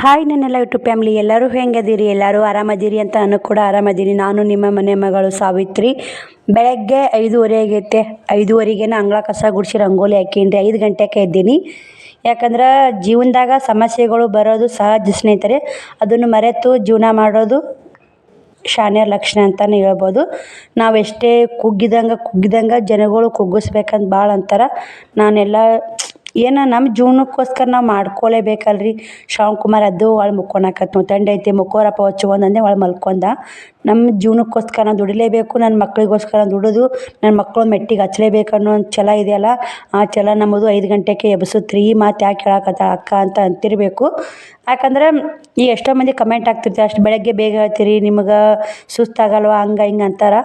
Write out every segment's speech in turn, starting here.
Hi ನನ್ನೆಲ್ಲ YouTube family ಎಲ್ಲರೂ ಹೆಂಗದಿರಿ, ಎಲ್ಲರೂ ಆರಾಮದಿರಿ ಅಂತ ನಾನು ಕೂಡ ಆರಾಮದೀನಿ. ನಾನು ನಿಮ್ಮ ಮನೆ ಮಗಳು ಸಾವಿತ್ರಿ. ಬೆಳಗ್ಗೆ 5:30 ಆಗೈತೆ. 5:30ಗೆ ಅಂಗಳ ಕಸ ಗುಡಿಸಿ ರಂಗೋಲಿ ಹಾಕೀನಿ. 5 ಗಂಟೆಗೆ ಎದ್ದೀನಿ. ಯಾಕಂದ್ರೆ ಜೀವನದಾಗ ಸಮಸ್ಯೆಗಳು ಬರೋದು ಸಹಜ ಸ್ನೇಹಿತರೆ. ಅದನ್ನು ಮರೆತು ಜೀವನ ಮಾಡೋದು ಶಾಣ್ಯರ ಲಕ್ಷಣ ಅಂತಲೇ ಹೇಳ್ಬೋದು. ನಾವು ಎಷ್ಟೇ ಕುಗ್ಗಿದಂಗೆ ಜನಗಳು ಕುಗ್ಗಿಸ್ಬೇಕಂತ ಭಾಳ ಅಂತಾರೆ. ನಾನೆಲ್ಲ ಏನು ನಮ್ಮ ಜೀವನಕ್ಕೋಸ್ಕರ ನಾವು ಮಾಡ್ಕೊಳ್ಳೇಬೇಕಲ್ರಿ. ಶ್ರಾವಣ್ ಕುಮಾರ್ ಅದು ಒಳಗೆ ಮುಕ್ಕೊಳಕತ್ತು ತಂಡ ಐತಿ ಮುಕ್ಕೋರಪ್ಪ ಹೊಚ್ಕೊಂಡ್ ಅಂದೆ ಒಳಗೆ ಮಲ್ಕೊಂಡ. ನಮ್ಮ ಜೀವನಕ್ಕೋಸ್ಕರ ನಾವು ದುಡಿಲೇಬೇಕು. ನನ್ನ ಮಕ್ಕಳಿಗೋಸ್ಕರ ದುಡಿದು ನನ್ನ ಮಕ್ಕಳು ಮೆಟ್ಟಿಗೆ ಹಚ್ಚಲೇಬೇಕು ಅನ್ನೋ ಒಂದು ಛಲ ಇದೆಯಲ್ಲ, ಆ ಛಲ ನಮ್ಮದು 5 ಗಂಟೆಗೆ ಎಬ್ಸುತ್ತೆ ರೀ. ಈ ಮಾತು ಯಾಕೆ ಹೇಳಕತ್ತಾಳ ಅಕ್ಕ ಅಂತ ಅಂತಿರಬೇಕು. ಯಾಕಂದ್ರೆ ಈ ಎಷ್ಟೋ ಮಂದಿ ಕಮೆಂಟ್ ಆಗ್ತಿರ್ತೀವಿ, ಅಷ್ಟು ಬೆಳಗ್ಗೆ ಬೇಗ ಹೇಳ್ತೀರಿ, ನಿಮಗೆ ಸುಸ್ತಾಗಲ್ವ ಹಂಗೆ ಹಿಂಗೆ ಅಂತಾರೆ.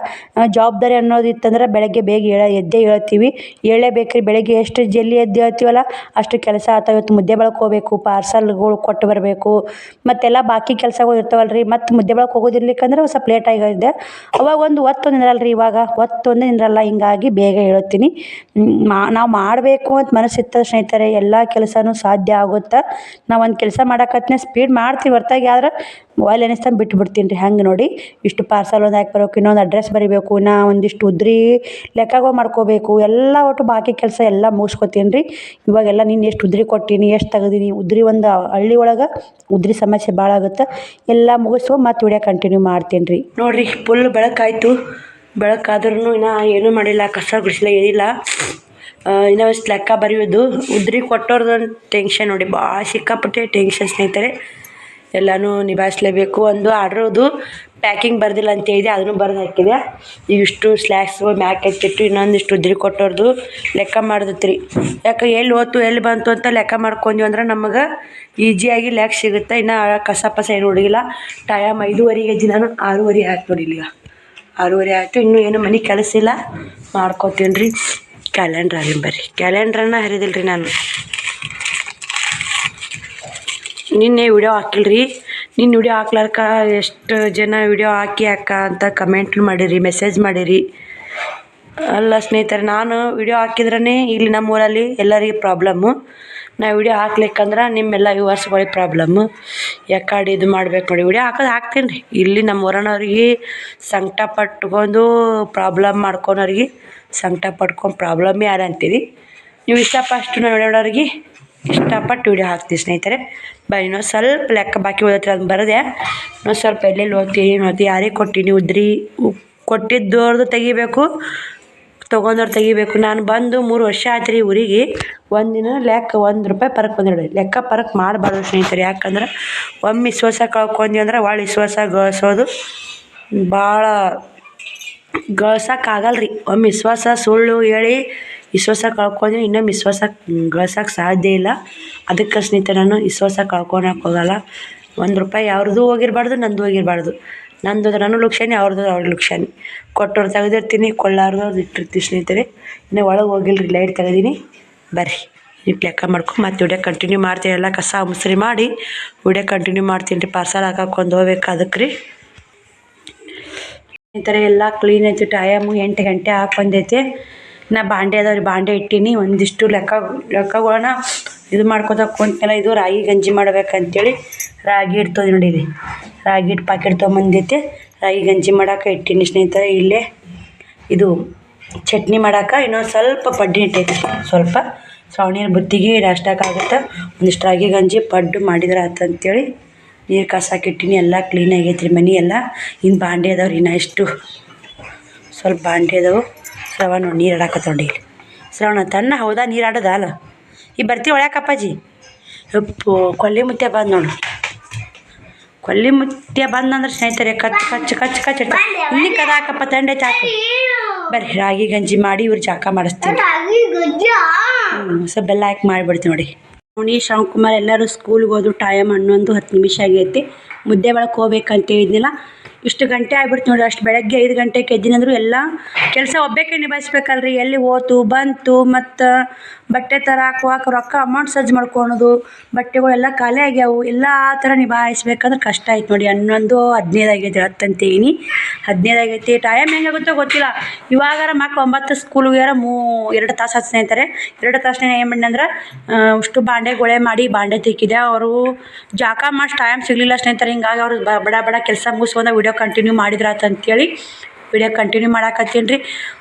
ಜವಾಬ್ದಾರಿ ಅನ್ನೋದು ಇತ್ತಂದ್ರೆ ಬೆಳಗ್ಗೆ ಬೇಗ ಎದ್ದೇ ಹೇಳ್ತೀವಿ. ಹೇಳಲೇಬೇಕ್ರಿ. ಬೆಳಗ್ಗೆ ಎಷ್ಟು ಜಲ್ದಿ ಎದ್ದು ಹೇಳ್ತೀವಲ್ಲ ಅಷ್ಟು ಕೆಲಸ ಆತಾವ. ಇವತ್ತು ಮುದ್ದೆ ಬೆಳಕ್ಕೆ ಹೋಗಬೇಕು, ಪಾರ್ಸಲ್ಗಳು ಕೊಟ್ಟು ಬರಬೇಕು, ಮತ್ತೆಲ್ಲ ಬಾಕಿ ಕೆಲಸಗಳು ಇರ್ತಾವಲ್ರಿ. ಮತ್ತು ಮುದ್ದೆ ಬೆಳಕ್ಕೆ ಹೋಗೋದಿರ್ಲಿಕ್ಕಂದ್ರೆ ಸ್ವಲ್ಪ ಲೇಟ್ ಆಗಿದ್ದೆ. ಅವಾಗ ಒಂದು ಒತ್ತೊಂದು ನಿಂದ್ರಲ್ರಿ, ಇವಾಗ ಒತ್ತೊಂದು ನಿಂದ್ರಲ್ಲ. ಹಿಂಗಾಗಿ ಬೇಗ ಹೇಳ್ತೀನಿ. ನಾವು ಮಾಡಬೇಕು ಅಂತ ಮನಸ್ಸಿತ್ತ ಸ್ನೇಹಿತರೆ ಎಲ್ಲ ಕೆಲಸನೂ ಸಾಧ್ಯ ಆಗುತ್ತೆ. ನಾವು ಒಂದು ಕೆಲಸ ಮಾಡಕತ್ತನೇ ಸ್ಪೀಡ್ ಮಾಡ್ತೀವಿ ಹೊರ್ತಾಗಿ, ಆದ್ರೆ ಮೊಬೈಲ್ ಎನಿಸ್ತಾನೆ ಬಿಟ್ಬಿಡ್ತೀನಿ ರೀ. ಹಂಗೆ ನೋಡಿ ಇಷ್ಟು ಪಾರ್ಸಲ್ ಒಂದು ಹಾಕಿ ಬರಬೇಕು, ಇನ್ನೊಂದು ಅಡ್ರೆಸ್ ಬರೀಬೇಕು, ಒಂದಿಷ್ಟು ಉದ್ರಿ ಲೆಕ್ಕಗಳು ಮಾಡ್ಕೋಬೇಕು, ಎಲ್ಲ ಒಟ್ಟು ಬಾಕಿ ಕೆಲಸ ಎಲ್ಲ ಮುಗಿಸ್ಕೊತೀನಿ ರೀ. ಇವಾಗೆಲ್ಲ ನೀನು ಎಷ್ಟು ಉದ್ರಿ ಕೊಟ್ಟೀನಿ, ಎಷ್ಟು ತೆಗೆದೀನಿ ಉದ್ರಿ, ಒಂದು ಹಳ್ಳಿ ಒಳಗೆ ಉದ್ರಿ ಸಮಸ್ಯೆ ಭಾಳ ಆಗುತ್ತೆ. ಎಲ್ಲ ಮುಗಿಸು ಮತ್ತು ವಿಡಿಯೋ ಕಂಟಿನ್ಯೂ ಮಾಡ್ತೀನಿ ರೀ. ನೋಡಿರಿ ಫುಲ್ ಬೆಳಕಾಯಿತು. ಬೆಳಕಾದ್ರೂ ಇನ್ನೂ ಏನೂ ಮಾಡಿಲ್ಲ, ಕಸ ಗುಡಿಸಲ ಏನಿಲ್ಲ. ಇನ್ನೂ ಅಷ್ಟು ಲೆಕ್ಕ ಬರೆಯೋದು, ಉದ್ರಿ ಕೊಟ್ಟೋರ್ದು ಟೆನ್ಷನ್ ನೋಡಿ, ಭಾಳ ಸಿಕ್ಕಾಪಟ್ಟೆ ಟೆನ್ಷನ್ ಸ್ನೇಹಿತರೆ. ಎಲ್ಲನೂ ನಿಭಾಯಿಸಲೇಬೇಕು. ಒಂದು ಆರ್ಡ್ರದು ಪ್ಯಾಕಿಂಗ್ ಬರ್ದಿಲ್ಲ ಅಂತ ಹೇಳಿದೆ, ಅದನ್ನು ಬರೆದು ಹಾಕಿದೆ. ಇವಿಷ್ಟು ಸ್ಲ್ಯಾಕ್ಸ್ಗಳು ಮ್ಯಾಕ್ ಎತ್ತಿಟ್ಟು ಇನ್ನೊಂದಿಷ್ಟು ಉದ್ರಿ ಕೊಟ್ಟೋರ್ದು ಲೆಕ್ಕ ಮಾಡಿದ್ರಿ. ಯಾಕೆ ಎಲ್ಲಿ ಹೋತು ಎಲ್ಲಿ ಬಂತು ಅಂತ ಲೆಕ್ಕ ಮಾಡ್ಕೊಂಡ್ವಿ ಅಂದ್ರೆ ನಮಗೆ ಈಜಿಯಾಗಿ ಲೆಕ್ಕ ಸಿಗುತ್ತೆ. ಇನ್ನು ಕಸ ಪಸ ಏನು ಹೊಡಿಲ್ಲ. ಟೈಮ್ 5:30 ಎದ್ದು ನಾನು 6:30 ಆಯ್ತು ನೋಡಿ. ಇಲ್ಲಿಗ 6:30 ಆಯಿತು. ಇನ್ನೂ ಏನು ಮನೆ ಕೆಲಸ ಇಲ್ಲ, ಮಾಡ್ಕೊತೀನಿ ರೀ. ಕ್ಯಾಲೆಂಡ್ರ್ ಆಗಿನ ಬರ್ರಿ, ಕ್ಯಾಲೆಂಡ್ರನ್ನ ಹರಿದಿಲ್ಲ ರೀ ನಾನು. ನಿನ್ನೆ ವಿಡಿಯೋ ಹಾಕಿಲ್ರಿ. ನಿನ್ನ ವಿಡಿಯೋ ಹಾಕ್ಲಾರ್ಕ ಎಷ್ಟು ಜನ ವಿಡಿಯೋ ಹಾಕಿ ಅಕ್ಕ ಅಂತ ಕಮೆಂಟ್ ಮಾಡಿರಿ, ಮೆಸೇಜ್ ಮಾಡಿರಿ. ಅಲ್ಲ ಸ್ನೇಹಿತರೆ, ನಾನು ವಿಡಿಯೋ ಹಾಕಿದ್ರೇ ಇಲ್ಲಿ ನಮ್ಮ ಊರಲ್ಲಿ ಎಲ್ಲರಿಗೆ ಪ್ರಾಬ್ಲಮ್ಮು. ನಾ ವಿಡಿಯೋ ಹಾಕ್ಲಿಕ್ಕಂದ್ರೆ ನಿಮ್ಮೆಲ್ಲ ವ್ಯೂವರ್ಸ್ಗಳಿಗೆ ಪ್ರಾಬ್ಲಮ್ಮು. ಯಾಕಡೆ ಇದು ಮಾಡ್ಬೇಕು ನೋಡಿ, ವಿಡಿಯೋ ಹಾಕ್ತೀನಿ ರೀ. ಇಲ್ಲಿ ನಮ್ಮ ಊರನವ್ರಿಗೆ ಸಂಕಟ ಪಟ್ಕೊಂಡು ಪ್ರಾಬ್ಲಮ್ ಮಾಡ್ಕೊಳೋರಿಗೆ ಸಂಕಟ ಪಟ್ಕೊಂಡು ಪ್ರಾಬ್ಲಮ್ ಯಾರು ಅಂತೀರಿ ನೀವು. ಇಷ್ಟಪಟ್ಟು ನೋಡೋರಿಗೆ ಇಷ್ಟಪಟ್ಟು ವಿಡಿಯೋ ಹಾಕ್ತೀವಿ ಸ್ನೇಹಿತರೆ. ಇನ್ನೊಂದು ಸ್ವಲ್ಪ ಲೆಕ್ಕ ಬಾಕಿ ಓದತ್ರಿ, ಅದನ್ನ ಬರದೆ ಇನ್ನೊಂದು ಸ್ವಲ್ಪ ಎಲ್ಲೆಲ್ಲಿ ಓದ್ತೀವಿ ಮತ್ತು ಯಾರಿಗೆ ಕೊಟ್ಟಿನಿ ಉದ್ರಿ ಕೊಟ್ಟಿದ್ದವ್ರದ್ದು ತೆಗಿಬೇಕು, ತೊಗೊಂಡವ್ರು ತೆಗಿಬೇಕು. ನಾನು ಬಂದು 3 ವರ್ಷ ಆಯ್ತು ರೀ ಊರಿಗೆ. ಒಂದಿನ ಲೆಕ್ಕ ₹1 ಪರಕ್ ಬಂದಿಡಿ. ಲೆಕ್ಕ ಪರಕ್ ಮಾಡಬಾರ್ದು ಸ್ನೇಹಿತರೆ. ಯಾಕಂದ್ರೆ ಒಮ್ಮೆ ವಿಶ್ವಾಸ ಕಳ್ಕೊಂಡ್ವಿ ಅಂದ್ರೆ ಭಾಳ ವಿಶ್ವಾಸ ಗಳಿಸೋದು ಭಾಳ ಗಳಿಸೋಕ್ಕಾಗಲ್ರಿ. ಒಮ್ಮೆ ವಿಶ್ವಾಸ ಸುಳ್ಳು ಹೇಳಿ ವಿಶ್ವಾಸ ಕಳ್ಕೊಂಡ್ರೆ ಇನ್ನೊಮ್ಮೆ ವಿಶ್ವಾಸ ಗಳಿಸೋಕೆ ಸಾಧ್ಯ ಇಲ್ಲ. ಅದಕ್ಕೆ ಸ್ನೇಹಿತರೆ ನಾನು ವಿಶ್ವಾಸ ಕಳ್ಕೊಳಕ್ಕೆ ಹೋಗಲ್ಲ. ₹1 ಯಾವ್ದು ಹೋಗಿರಬಾರ್ದು, ನಂದು ಹೋಗಿರಬಾರ್ದು. ನಂದು ನಾನು ಲುಕ್ಷಾನಿ, ಅವ್ರದ್ದು ಅವ್ರ ಲುಕ್ಷಾನಿ. ಕೊಟ್ಟವ್ರು ತೆಗೆದಿರ್ತೀನಿ, ಕೊಳ್ಳಾರ್ದವ್ರು ಇಟ್ಟಿರ್ತೀವಿ ಸ್ನೇಹಿತರೆ. ಇನ್ನೂ ಒಳಗೆ ಹೋಗಿಲ್ರಿ, ಲೈಟ್ ತೆಗೆದೀನಿ. ಬರ್ರಿ ನೀವು ಲೆಕ್ಕ ಮಾಡ್ಕೊಂಡು ಮತ್ತೆ ವಿಡಿಯೋ ಕಂಟಿನ್ಯೂ ಮಾಡ್ತೀನಿ. ಎಲ್ಲ ಕಸ ಮುಸ್ರಿ ಮಾಡಿ ವಿಡಿಯೋ ಕಂಟಿನ್ಯೂ ಮಾಡ್ತೀನಿ ರೀ. ಪಾರ್ಸಲ್ ಹಾಕೊಂಡು ಹೋಗ್ಬೇಕು ಅದಕ್ಕೆ ರೀ ಸ್ನೇಹಿತರೆ. ಎಲ್ಲ ಕ್ಲೀನ್ ಐತಿ. ಟೈಮು 8 ಗಂಟೆ ಬಂದೈತೆ. ನಾ ಬಾಂಡೆ ಅದಾವ್ರಿ, ಬಾಂಡೆ ಇಟ್ಟೀನಿ. ಒಂದಿಷ್ಟು ಲೆಕ್ಕಗಳನ್ನ ಇದು ಮಾಡ್ಕೊತ ಕುಂತೆಲ್ಲ. ಇದು ರಾಗಿ ಗಂಜಿ ಮಾಡ್ಬೇಕಂತೇಳಿ ರಾಗಿ ಇಡ್ತದೆ ನೋಡಿ. ರಾಗಿ ಹಿಟ್ಟು ಪಾಕೆಟ್ ತೊಗೊಂಬಂದೈತೆ. ರಾಗಿ ಗಂಜಿ ಮಾಡೋಕೆ ಇಟ್ಟೀನಿ ಸ್ನೇಹಿತರೆ. ಇಲ್ಲೇ ಇದು ಚಟ್ನಿ ಮಾಡೋಕೆ ಇನ್ನೊಂದು ಸ್ವಲ್ಪ ಪಡ್ಡು ಇಟ್ಟೈತಿ. ಸ್ವಲ್ಪ ಶ್ರಾವಣಿಯ ಬುತ್ತಿಗೆ ನಾಷ್ಟಕ್ಕಾಗುತ್ತೆ. ಒಂದಿಷ್ಟು ರಾಗಿ ಗಂಜಿ ಪಡ್ಡು ಮಾಡಿದ್ರೆ ಆತಂತೇಳಿ ನೀರು ಕಾಸಾಕಿಟ್ಟಿನಿ. ಎಲ್ಲ ಕ್ಲೀನ್ ಆಗೈತೆ ರೀ ಮನೆ ಎಲ್ಲ. ಇನ್ನು ಬಾಂಡೆ ಅದಾವ್ರಿ, ಇನ್ನು ಎಷ್ಟು ಸ್ವಲ್ಪ ಬಾಂಡೆ ಅದಾವು. ಶ್ರವಣ ನೀರು ಆಡಾಕತ್ತೊಂಡಿ. ಇಲ್ಲಿ ಶ್ರವಣ ತನ್ನ ಹೌದಾ ನೀರು ಆಡೋದ ಅಲ್ಲ. ಈಗ ಬರ್ತೀವಿ ಒಳ್ಯಾಕಪ್ಪಾಜಿ. ಉಪ್ಪು ಕೊಲ್ಲಿ ಮುತ್ಯ ಬಂದು ನೋಡು. ಕೊಲ್ಲಿ ಮುತ್ಯ ಬಂದಂದ್ರೆ ಸ್ನೇಹಿತರೆ ಕಚ್ಚ ಇಲ್ಲಿ ಕದ ಹಾಕಪ್ಪ, ತಂಡೆ ಚಾಕು. ಬರ್ರಿ ರಾಗಿ ಗಂಜಿ ಮಾಡಿ ಇವ್ರು ಚಾಕ ಮಾಡಿಸ್ತೀನಿ. ಸ್ವಲ್ಪ ಬೆಲ್ಲ ಹಾಕಿ ಮಾಡಿಬಿಡ್ತೀವಿ ನೋಡಿ. ನೋಡಿ ಶ್ರಾವಣ್ ಕುಮಾರ್ ಎಲ್ಲರೂ ಸ್ಕೂಲ್ಗೆ ಹೋದ್ರು. ಟೈಮ್ 11:10 ನಿಮಿಷ ಆಗೈತಿ. ಮುದ್ದೆ ಬೆಳಕ್ಕೆ ಹೋಗ್ಬೇಕಂತ ಹೇಳಿದ್ನಿಲ್ಲ. ಇಷ್ಟು ಗಂಟೆ ಆಗ್ಬಿಡ್ತು ನೋಡಿ. ಅಷ್ಟು ಬೆಳಗ್ಗೆ 5 ಗಂಟೆಗೆ ಎದ್ದಿನಂದ್ರು ಎಲ್ಲ ಕೆಲಸ ಒಬ್ಬಕ್ಕೆ ನಿಭಾಯಿಸ್ಬೇಕಲ್ರಿ. ಎಲ್ಲಿ ಹೋತು ಬಂತು, ಮತ್ತು ಬಟ್ಟೆ ತರಕ್ಕೆ ಹೋಗಕ್ಕೆ ರೊಕ್ಕ ಅಮೌಂಟ್ ಸಜ್ಜು ಮಾಡ್ಕೊಳೋದು, ಬಟ್ಟೆಗಳೆಲ್ಲ ಖಾಲಿ ಆಗ್ಯಾವು. ಎಲ್ಲ ಆ ಥರ ನಿಭಾಯಿಸ್ಬೇಕಂದ್ರೆ ಕಷ್ಟ ಆಯ್ತು ನೋಡಿ. 11:15 ಆಗೈತಿ. 10 ಅಂತೀನಿ, 15 ಆಗೈತಿ. ಟೈಮ್ ಹೆಂಗಾಗುತ್ತೋ ಗೊತ್ತಿಲ್ಲ. ಇವಾಗಾರ ಮಕ್ಳು 9 ಸ್ಕೂಲ್ಗೆ 2 ತಾಸು ಹತ್ತು ಸ್ನೇಹಿತರೆ. 2 ತಾಸು ಏನು ಮಾಡಿ ಅಂದ್ರೆ ಅಷ್ಟು ಬಾಂಡೆ ಬಾಂಡೆಗಳೇ ಮಾಡಿ ಬಾಂಡೆ ತಿಕ್ಕಿದೆ. ಅವರು ಜಾಕ ಮಾಡಿ ಟೈಮ್ ಸಿಗಲಿಲ್ಲ ಸ್ನೇಹಿತರೆ. ಹಿಂಗಾಗಿ ಅವ್ರು ಬಡ ಬಡ ಕೆಲಸ ಮುಗಿಸ್ಕೊಂಡು ವಿಡಿಯೋ ಕಂಟಿನ್ಯೂ ಮಾಡಿದ್ರಾತು ಅಂತೇಳಿ ವಿಡಿಯೋ ಕಂಟಿನ್ಯೂ ಮಾಡಾಕತ್ತೀನಿ ರೀ.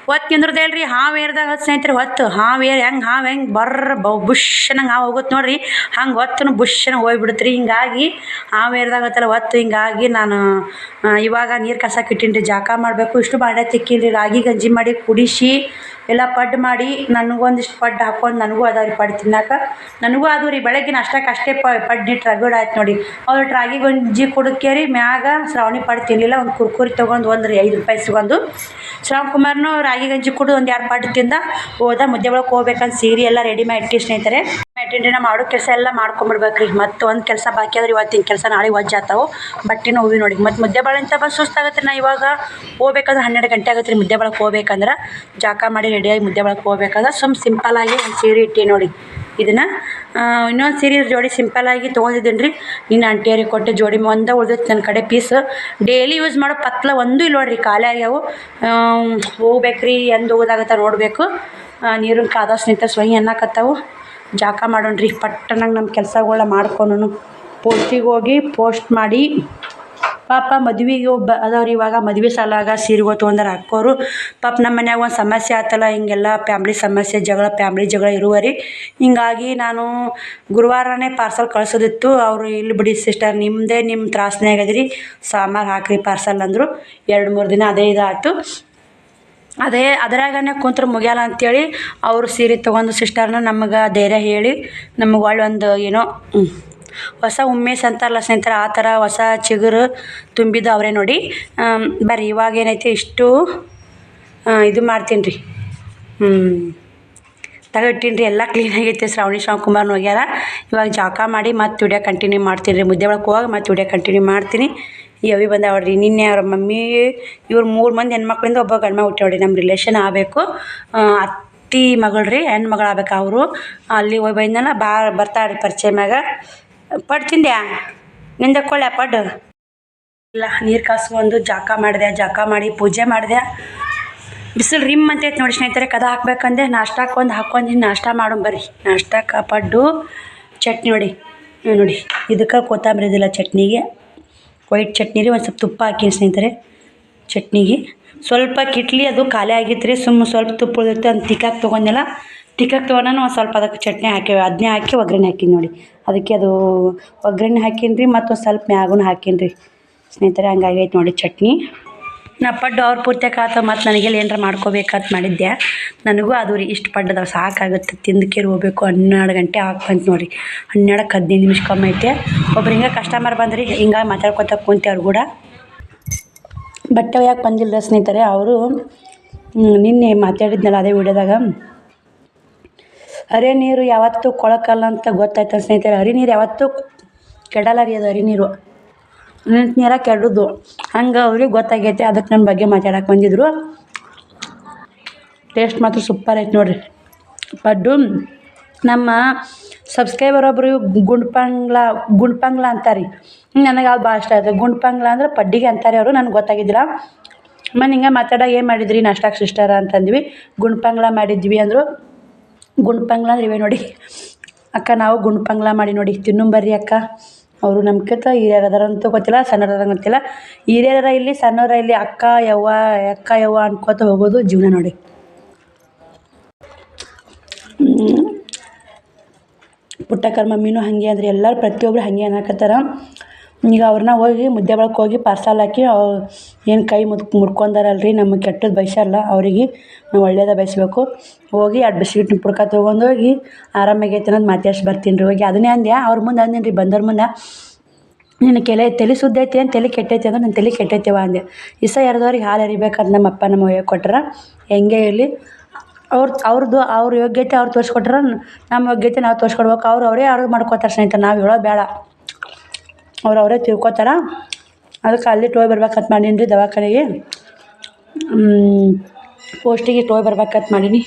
ಹೊತ್ತು ನಿಂದ್ರದೆ ಅಲ್ರಿ ಹಾವು ಏರ್ದಾಗ ಸ್ನೇಹಿತರೆ. ಹೊತ್ತು ಹಾವು ಹೆಂಗೆ ಬರ್ರ ಬುಷ್ ಅನ್ನಂಗೆ ಹಾವು ಹೋಗುತ್ತೆ ನೋಡ್ರಿ, ಹಂಗೆ ಹೊತ್ತು ಬುಷ್ ಹೋಗ್ಬಿಡುತ್ತೆ ರೀ. ಹಿಂಗಾಗಿ ಹಾವು ಏರ್ದಾಗತ್ತಲ್ಲ ಹೊತ್ತು, ಹಿಂಗಾಗಿ ನಾನು ಇವಾಗ ನೀರು ಕಸಕ್ಕೆ ಇಟ್ಟೀನಿ ರೀ. ಜಾಕ ಮಾಡಬೇಕು. ಇಷ್ಟು ಬಾಂಡೆ ತಿಕ್ಕೀನಿ ರೀ. ರಾಗಿ ಗಂಜಿ ಮಾಡಿ ಕುಡಿಸಿ ಎಲ್ಲ ಪಡ್ಡು ಮಾಡಿ ನನಗೊಂದಿಷ್ಟು ಪಡ್ಡು ಹಾಕೊಂಡು ನನಗೂ ಅದಾವ ರೀ ಪಡ್ಡು ತಿನ್ನಕ್ಕೆ. ನನಗೂ ಅದು ರೀ ಬೆಳಗ್ಗೆ ನಾಷ್ಟಕ್ಕೆ ಅಷ್ಟೇ ಪಡ್ಡಿಟ್ಟು ರಗಡ್ ಆಯ್ತು ನೋಡಿ. ಅವ್ರು ರಾಗಿ ಗಂಜಿ ಕುಡಿಕೆ ರೀ ಮ್ಯಾಗ ಶ್ರಾವಣಿ ಪಡ್ಡು ತಿನ್ನಲಿಲ್ಲ. ಒಂದು ಕುರ್ಕುರಿ ತೊಗೊಂಡು ಒಂದು ರೀ 5 ರೂಪಾಯಿ ಸಿಗೊಂದು. ಶ್ರಾವಣ್ ಕುಮಾರ್ನು ರಾಗಿ ಗಂಜಿ ಕುಡಿದು ಒಂದು 2 ಪಡ್ಡು ತಿಂದ ಹೋದ. ಮುದ್ದೆ ಒಳಗೆ ಹೋಗ್ಬೇಕಂತ ಸೀರೆ ಎಲ್ಲ ರೆಡಿ ಮಾಡಿ ಸ್ನೇಹಿತರೆ. ಇಟ್ಟಿನ್ರಿ. ನಾ ಮಾಡೋ ಕೆಲಸ ಎಲ್ಲ ಮಾಡ್ಕೊಂಬಿಡ್ಬೇಕು ರೀ. ಮತ್ತು ಒಂದು ಕೆಲಸ ಬಾಕಿ ಆದ್ರೆ ಇವತ್ತಿನ ಕೆಲಸ ನಾಳೆ ವಜ್ಜಾತಾವೆ. ಬಟ್ಟೆನೂ ಹೋಗಿ ನೋಡಿ. ಮತ್ತು ಮುದ್ದೆ ಬಾಳೆಂತ ಬಂದು ಸುಸ್ತಾಗತ್ತೆ. ನಾ ಇವಾಗ ಹೋಗ್ಬೇಕಂದ್ರೆ 12 ಗಂಟೆ ಆಗುತ್ತೆ ರೀ. ಮುದ್ದೆ ಬಳಕ್ಕೆ ಹೋಗ್ಬೇಕಂದ್ರೆ ಜಾಕ ಮಾಡಿ ರೆಡಿಯಾಗಿ ಮುದ್ದೆ ಬಳಕ್ಕೆ ಹೋಗ್ಬೇಕಂದ್ರೆ ಸಿಂಪಲ್ಲಾಗಿ ಒಂದು ಸೀರೆ ಇಟ್ಟು ನೋಡಿ. ಇದನ್ನು ಇನ್ನೊಂದು ಸೀರೆ ಜೋಡಿ ಸಿಂಪಲ್ಲಾಗಿ ತೊಗೊಂಡಿದ್ದೀನಿ ರೀ. ನಿನ್ನ ಆಂಟಿಯರಿಗೆ ಕೊಟ್ಟೆ ಜೋಡಿ ಒಂದೇ ಉಳ್ದೈತೆ ನನ್ನ ಕಡೆ ಪೀಸ್. ಡೈಲಿ ಯೂಸ್ ಮಾಡೋ ಪತ್ಲ ಒಂದೂ ಇಲ್ಲ ನೋಡ್ರಿ, ಖಾಲಿ ಆಗ್ಯಾವು. ಹೋಗ್ಬೇಕು ರೀ. ಎಂದು ಹೋಗೋದಾಗತ್ತ ನೋಡಬೇಕು. ನೀರಿನ ಕಾದ ಸ್ನೇಹಿತರೆ ಸ್ವಯಂ ಅನ್ನಕತ್ತಾವು. ಜಾಕ ಮಾಡೋಣ್ರಿ ಪಟ್ಟನಾಗ ನಮ್ಮ ಕೆಲಸಗಳನ್ನ ಮಾಡ್ಕೊಂಡು ಪೋಸ್ಟಿಗೆ ಹೋಗಿ ಪೋಸ್ಟ್ ಮಾಡಿ. ಪಾಪ ಮದುವೆಗೆ ಅದಾವ್ರಿ. ಇವಾಗ ಮದುವೆ ಸಲಾಗ ಸೀರೆಗಳು ತೊಗೊಂಡಾರ ಹಾಕೋರು. ಪಾಪ ನಮ್ಮ ಮನ್ಯಾಗ ಒಂದು ಸಮಸ್ಯೆ ಆತಲ್ಲ, ಹಿಂಗೆಲ್ಲ ಫ್ಯಾಮ್ಲಿ ಸಮಸ್ಯೆ ಫ್ಯಾಮ್ಲಿ ಜಗಳ ಇರುವರಿ. ಹಿಂಗಾಗಿ ನಾನು ಗುರುವಾರನೇ ಪಾರ್ಸಲ್ ಕಳ್ಸೋದಿತ್ತು. ಅವರು ಇಲ್ಲಿ ಬಿಡಿ ಸಿಸ್ಟರ್, ನಿಮ್ಮದೇ ನಿಮ್ಮ ತ್ರಾಸನೇ ಆಗದ್ರಿ, ಸಾಮಾರು ಹಾಕ್ರಿ ಪಾರ್ಸಲ್ ಅಂದರು. 2-3 ದಿನ ಅದೇ ಇದಾಯ್ತು. ಅದರಾಗನೇ ಕುಂತ್ರೆ ಮುಗಿಯಲ್ಲ ಅಂಥೇಳಿ ಅವರು ಸೀರೆ ತೊಗೊಂಡು ಸಿಸ್ಟರ್ನ ನಮಗೆ ಧೈರ್ಯ ಹೇಳಿ ನಮಗೆ ಒಳ್ಳೆ ಒಂದು ಏನೋ ಹೊಸ ಹುಮ್ಮೇಸ್ ಅಂತಾರಲ್ಲ ಸ್ನೇಹಿತರೆ, ಆ ಥರ ಹೊಸ ಚಿಗುರು ತುಂಬಿದ್ದು ಅವರೇ ನೋಡಿ. ಬರ್ರಿ ಇವಾಗ ಏನೈತೆ ಇಷ್ಟು ಇದು ಮಾಡ್ತೀನಿ ರೀ. ತಗೊಟ್ಟಿನಿ ರೀ. ಎಲ್ಲ ಕ್ಲೀನಾಗೈತೆ. ಶ್ರಾವಣ್ ಕುಮಾರ್ನ ಹೋಗ್ಯಾರ. ಇವಾಗ ಜಾಕ ಮಾಡಿ ಮತ್ತೆ ವಿಡಿಯೋ ಕಂಟಿನ್ಯೂ ಮಾಡ್ತೀನಿ ರೀ. ಮುದ್ದೆ ಒಳಗೆ ಹೋಗಿ ಮತ್ತೆ ವಿಡಿಯೋ ಕಂಟಿನ್ಯೂ ಮಾಡ್ತೀನಿ. ಈ ಅವಿ ಬಂದಾವ್ರಿ. ನಿನ್ನೆ ಅವ್ರ ಮಮ್ಮಿ ಇವ್ರು 3 ಮಂದಿ ಹೆಣ್ಮಕ್ಳಿಂದ ಒಬ್ಬ ಗಂಡು ಮಗ ಹುಟ್ಟ್ಯಾವ್ರಿ. ನಮ್ಮ ರಿಲೇಷನ್ ಆಗಬೇಕು. ಅತ್ತಿ ಮಗಳು ರೀ, ಹೆಣ್ಣು ಮಗಳು ಆಗ್ಬೇಕು. ಅವರು ಅಲ್ಲಿ ಹೋಗಿ ಬಂದಲ್ಲ ಬರ್ತಾಳ್ರಿ ಪರಿಚಯ ಮ್ಯಾಗ. ಪಡ್ಡು ತಿಂದ್ಯಾ? ನಿಂದಕ್ಕೊಳ್ಳೆ ಪಡ್ಡು ಇಲ್ಲ. ನೀರು ಕಾಸ್ಕೊಂಡು ಜಾಕ ಮಾಡಿದೆ. ಜಾಕ ಮಾಡಿ ಪೂಜೆ ಮಾಡಿದೆ. ಬಿಸಿಲು ರಿಮ್ ಅಂತೈತೆ ನೋಡಿ ಸ್ನೇಹಿತರೆ. ಕದ ಹಾಕ್ಬೇಕಂದೆ ನಾಷ್ಟಕ್ಕೆ ಒಂದು ಹಾಕ್ಕೊಂಡಿನಿ. ನಾಷ್ಟ ಮಾಡೋಣ ಬರ್ರಿ. ನಾಷ್ಟಕ್ಕೆ ಪಡ್ಡು ಚಟ್ನಿ ನೋಡಿ. ಇದಕ್ಕೆ ಕೊತ್ತಂಬರಿ ಇದಿಲ್ಲ ಚಟ್ನಿಗೆ. ವೈಟ್ ಚಟ್ನಿ ರೀ. ಒಂದು ಸ್ವಲ್ಪ ತುಪ್ಪ ಹಾಕೀನಿ ಸ್ನೇಹಿತರೆ ಚಟ್ನಿಗೆ. ಸ್ವಲ್ಪ ಕಿಟ್ಲಿ ಅದು ಖಾಲಿ ಆಗಿತ್ತು ರೀ. ಸ್ವಲ್ಪ ತುಪ್ಪ ಉಳಿದಿತ್ತು. ಅದು ತಿಕ್ಕಾಗಿ ತೊಗೊಂಡೆಲ್ಲ. ತಿಕ್ಕಾಗಿ ತೊಗೊಂಡು ಒಂದು ಸ್ವಲ್ಪ ಅದಕ್ಕೆ ಚಟ್ನಿ ಹಾಕಿ ಅದನ್ನೇ ಹಾಕಿ ಒಗ್ಗರಣೆ ಹಾಕೀನಿ ನೋಡಿ. ಅದಕ್ಕೆ ಅದು ಒಗ್ಗರಣೆ ಹಾಕೀನಿ ರೀ. ಮತ್ತೊಂದು ಸ್ವಲ್ಪ ಮ್ಯಾಗೂ ಹಾಕೀನಿ ರೀ ಸ್ನೇಹಿತರೆ. ಹಂಗಾಗೈತೆ ನೋಡಿ ಚಟ್ನಿ. ನಾ ಪಡ್ಡು ಅವ್ರ ಪೂರ್ತಿಯಾಕ ಆತ. ಮತ್ತು ನನಗೆಲ್ಲ ಏನಾರ ಮಾಡ್ಕೋಬೇಕಂತ ಮಾಡಿದ್ದೆ. ನನಗೂ ಅದು ರೀ ಇಷ್ಟು ಪಡ್ಡದವು ಸಾಕಾಗುತ್ತೆ. ತಿಂದಕೇರಿ ಹೋಗ್ಬೇಕು. 12 ಗಂಟೆ ಬಂತು ನೋಡಿರಿ. 12ಕ್ಕೆ 15 ನಿಮಿಷ ಕಮ್ಮಿ ಐತೆ. ಒಬ್ರು ಹಿಂಗೆ ಕಸ್ಟಮರ್ ಬಂದ್ರಿ. ಹಿಂಗಾಗಿ ಮಾತಾಡ್ಕೊತ ಕುಂತೆ ಅವ್ರು ಕೂಡ. ಬಟ್ಟೆ ಒಯ್ಯಕ್ಕೆ ಬಂದಿಲ್ಲ ಸ್ನೇಹಿತರೆ. ಅವರು ನಿನ್ನೆ ಮಾತಾಡಿದ್ನಲ್ಲ ಅದೇ ವಿಡಿಯೋದಾಗ, ಹರಿ ನೀರು ಯಾವತ್ತೂ ಕೊಳಕಲ್ಲ ಅಂತ ಗೊತ್ತಾಯ್ತು ಸ್ನೇಹಿತರೆ. ಹರಿ ನೀರು ಯಾವತ್ತೂ ಕೆಡಲ್ಲ ರೀ. ಅದು ಹರಿ ನೀರು ನಿಂತ ನೀರ ಕೆಡೋದು ಹಂಗೆ ಅವ್ರಿಗೆ ಗೊತ್ತಾಗೈತೆ. ಅದಕ್ಕೆ ನನ್ನ ಬಗ್ಗೆ ಮಾತಾಡಕ್ಕೆ ಬಂದಿದ್ರು. ಟೇಸ್ಟ್ ಮಾತ್ರ ಸೂಪರ್ ಐತೆ ನೋಡಿರಿ ಪಡ್ಡು. ನಮ್ಮ ಸಬ್ಸ್ಕ್ರೈಬರ್ ಒಬ್ಬರು ಗುಂಡ್ಪಂಗ್ಲ ಅಂತಾರೆ. ನನಗೆ ಅದು ಭಾಳ ಇಷ್ಟ ಆಯ್ತು. ಗುಂಡ್ಪಂಗ್ಲ ಅಂದ್ರೆ ಪಡ್ಡಿಗೆ ಅಂತಾರೆ ಅವರು. ನನಗೆ ಗೊತ್ತಾಗಿದ್ದಿಲ್ಲ. ಮನೆ ಹಿಂಗೆ ಮಾತಾಡೋ ಏನು ಮಾಡಿದ್ರಿ ನಾಷ್ಟಕ್ಕೆ ಸಿಸ್ಟರ ಅಂತಂದ್ವಿ. ಗುಂಡ್ಪಂಗ್ಲ ಮಾಡಿದ್ವಿ ಅಂದರು. ಗುಂಡ್ಪಂಗ್ಲ ಅಂದ್ರೆ ಇವೇ ನೋಡಿ ಅಕ್ಕ. ನಾವು ಗುಂಡ್ಪಂಗ್ಲ ಮಾಡಿ ನೋಡಿ ತಿನ್ನಂಬರ್ರಿ ಅಕ್ಕ. ಅವರು ನಮ್ಗಿಂತ ಹಿರಿಯರು ಅದಾರಂತೂ ಗೊತ್ತಿಲ್ಲ, ಸಣ್ಣರ ಗೊತ್ತಿಲ್ಲ. ಹಿರಿಯರ ಇಲ್ಲಿ ಸಣ್ಣರ ಇಲ್ಲಿ ಅಕ್ಕ ಯವ್ವ ಅನ್ಕೋತ ಹೋಗೋದು ಜೀವನ ನೋಡಿ. ಪುಟ್ಟಕ್ಕರ ಮಮ್ಮಿನೂ ಹಾಗೆ ಅಂದ್ರೆ ಎಲ್ಲರೂ ಪ್ರತಿಯೊಬ್ಬರು ಹಾಗೆ ಅನ್ನಕತ್ತಾರ. ಈಗ ಅವ್ರನ್ನ ಹೋಗಿ ಮುದ್ದೆ ಒಳಗೆ ಹೋಗಿ ಪಾರ್ಸಲ್ ಹಾಕಿ ಏನು ಕೈ ಮುರ್ಕೊಂಡಾರಲ್ರಿ, ನಮಗೆ ಕೆಟ್ಟದ್ದು ಬಯಸಲ್ಲ. ಅವ್ರಿಗೆ ನಾವು ಒಳ್ಳೇದ ಬಯಸ್ಬೇಕು. ಹೋಗಿ 2 ಬಿಸ್ಕಿಟ್ ಪುಡ್ಕ ತೊಗೊಂಡೋಗಿ ಆರಾಮಾಗೈತೆ ಅನ್ನೋದು ಮಾತಾಡ್ಸಿ ಬರ್ತೀನಿ ರೀ. ಹೋಗಿ ಅದನ್ನೇ ಅಂದೆ ಅವ್ರ ಮುಂದೆ ಅಂದೇನಿ ರೀ. ಬಂದವ್ರ ಮುಂದೆ ನಿನ್ನ ತಲೆ ಸುದ್ದೈತಿ ಅಂತ ತಲೆ ಕೆಟ್ಟೈತಿ ಅಂದ್ರೆ ನನ್ನ ತಲೆ ಕೆಟ್ಟೈತಿವ ಅಂದೆ. ಇಸ ಯಾರ್ದವ್ರಿಗೆ ಹಾಲು ಎರಿಬೇಕಂತ ನಮ್ಮ ಅಪ್ಪ ನಮ್ಮ ಅವ್ವ ಕೊಟ್ರ. ಹೆಂಗೆ ಇರಲಿ ಅವ್ರ ಯೋಗ್ಯತೆ ಅವ್ರು ತೋರಿಸ್ಕೊಟ್ರ, ನಮ್ಮ ಯೋಗ್ಯತೆ ನಾವು ತೋರಿಸ್ಕೊಡ್ಬೇಕು. ಅವರೇ ಮಾಡ್ಕೋತಾರೆ ಸ್ನೇಹಿತರೆ. ನಾವು ಹೇಳೋದು ಬೇಡ. ಅವರೇ ತಿಳ್ಕೊತಾರ. ಅದಕ್ಕೆ ಅಲ್ಲಿ ಟೋಯ್ ಬರ್ಬೇಕಂತ ಮಾಡೀನಿ ರೀ ದವಾಖಾನೆಗೆ. ಪೋಸ್ಟಿಗೆ ಟೋಯ್ ಬರ್ಬೇಕಂತ ಮಾಡೀನಿ.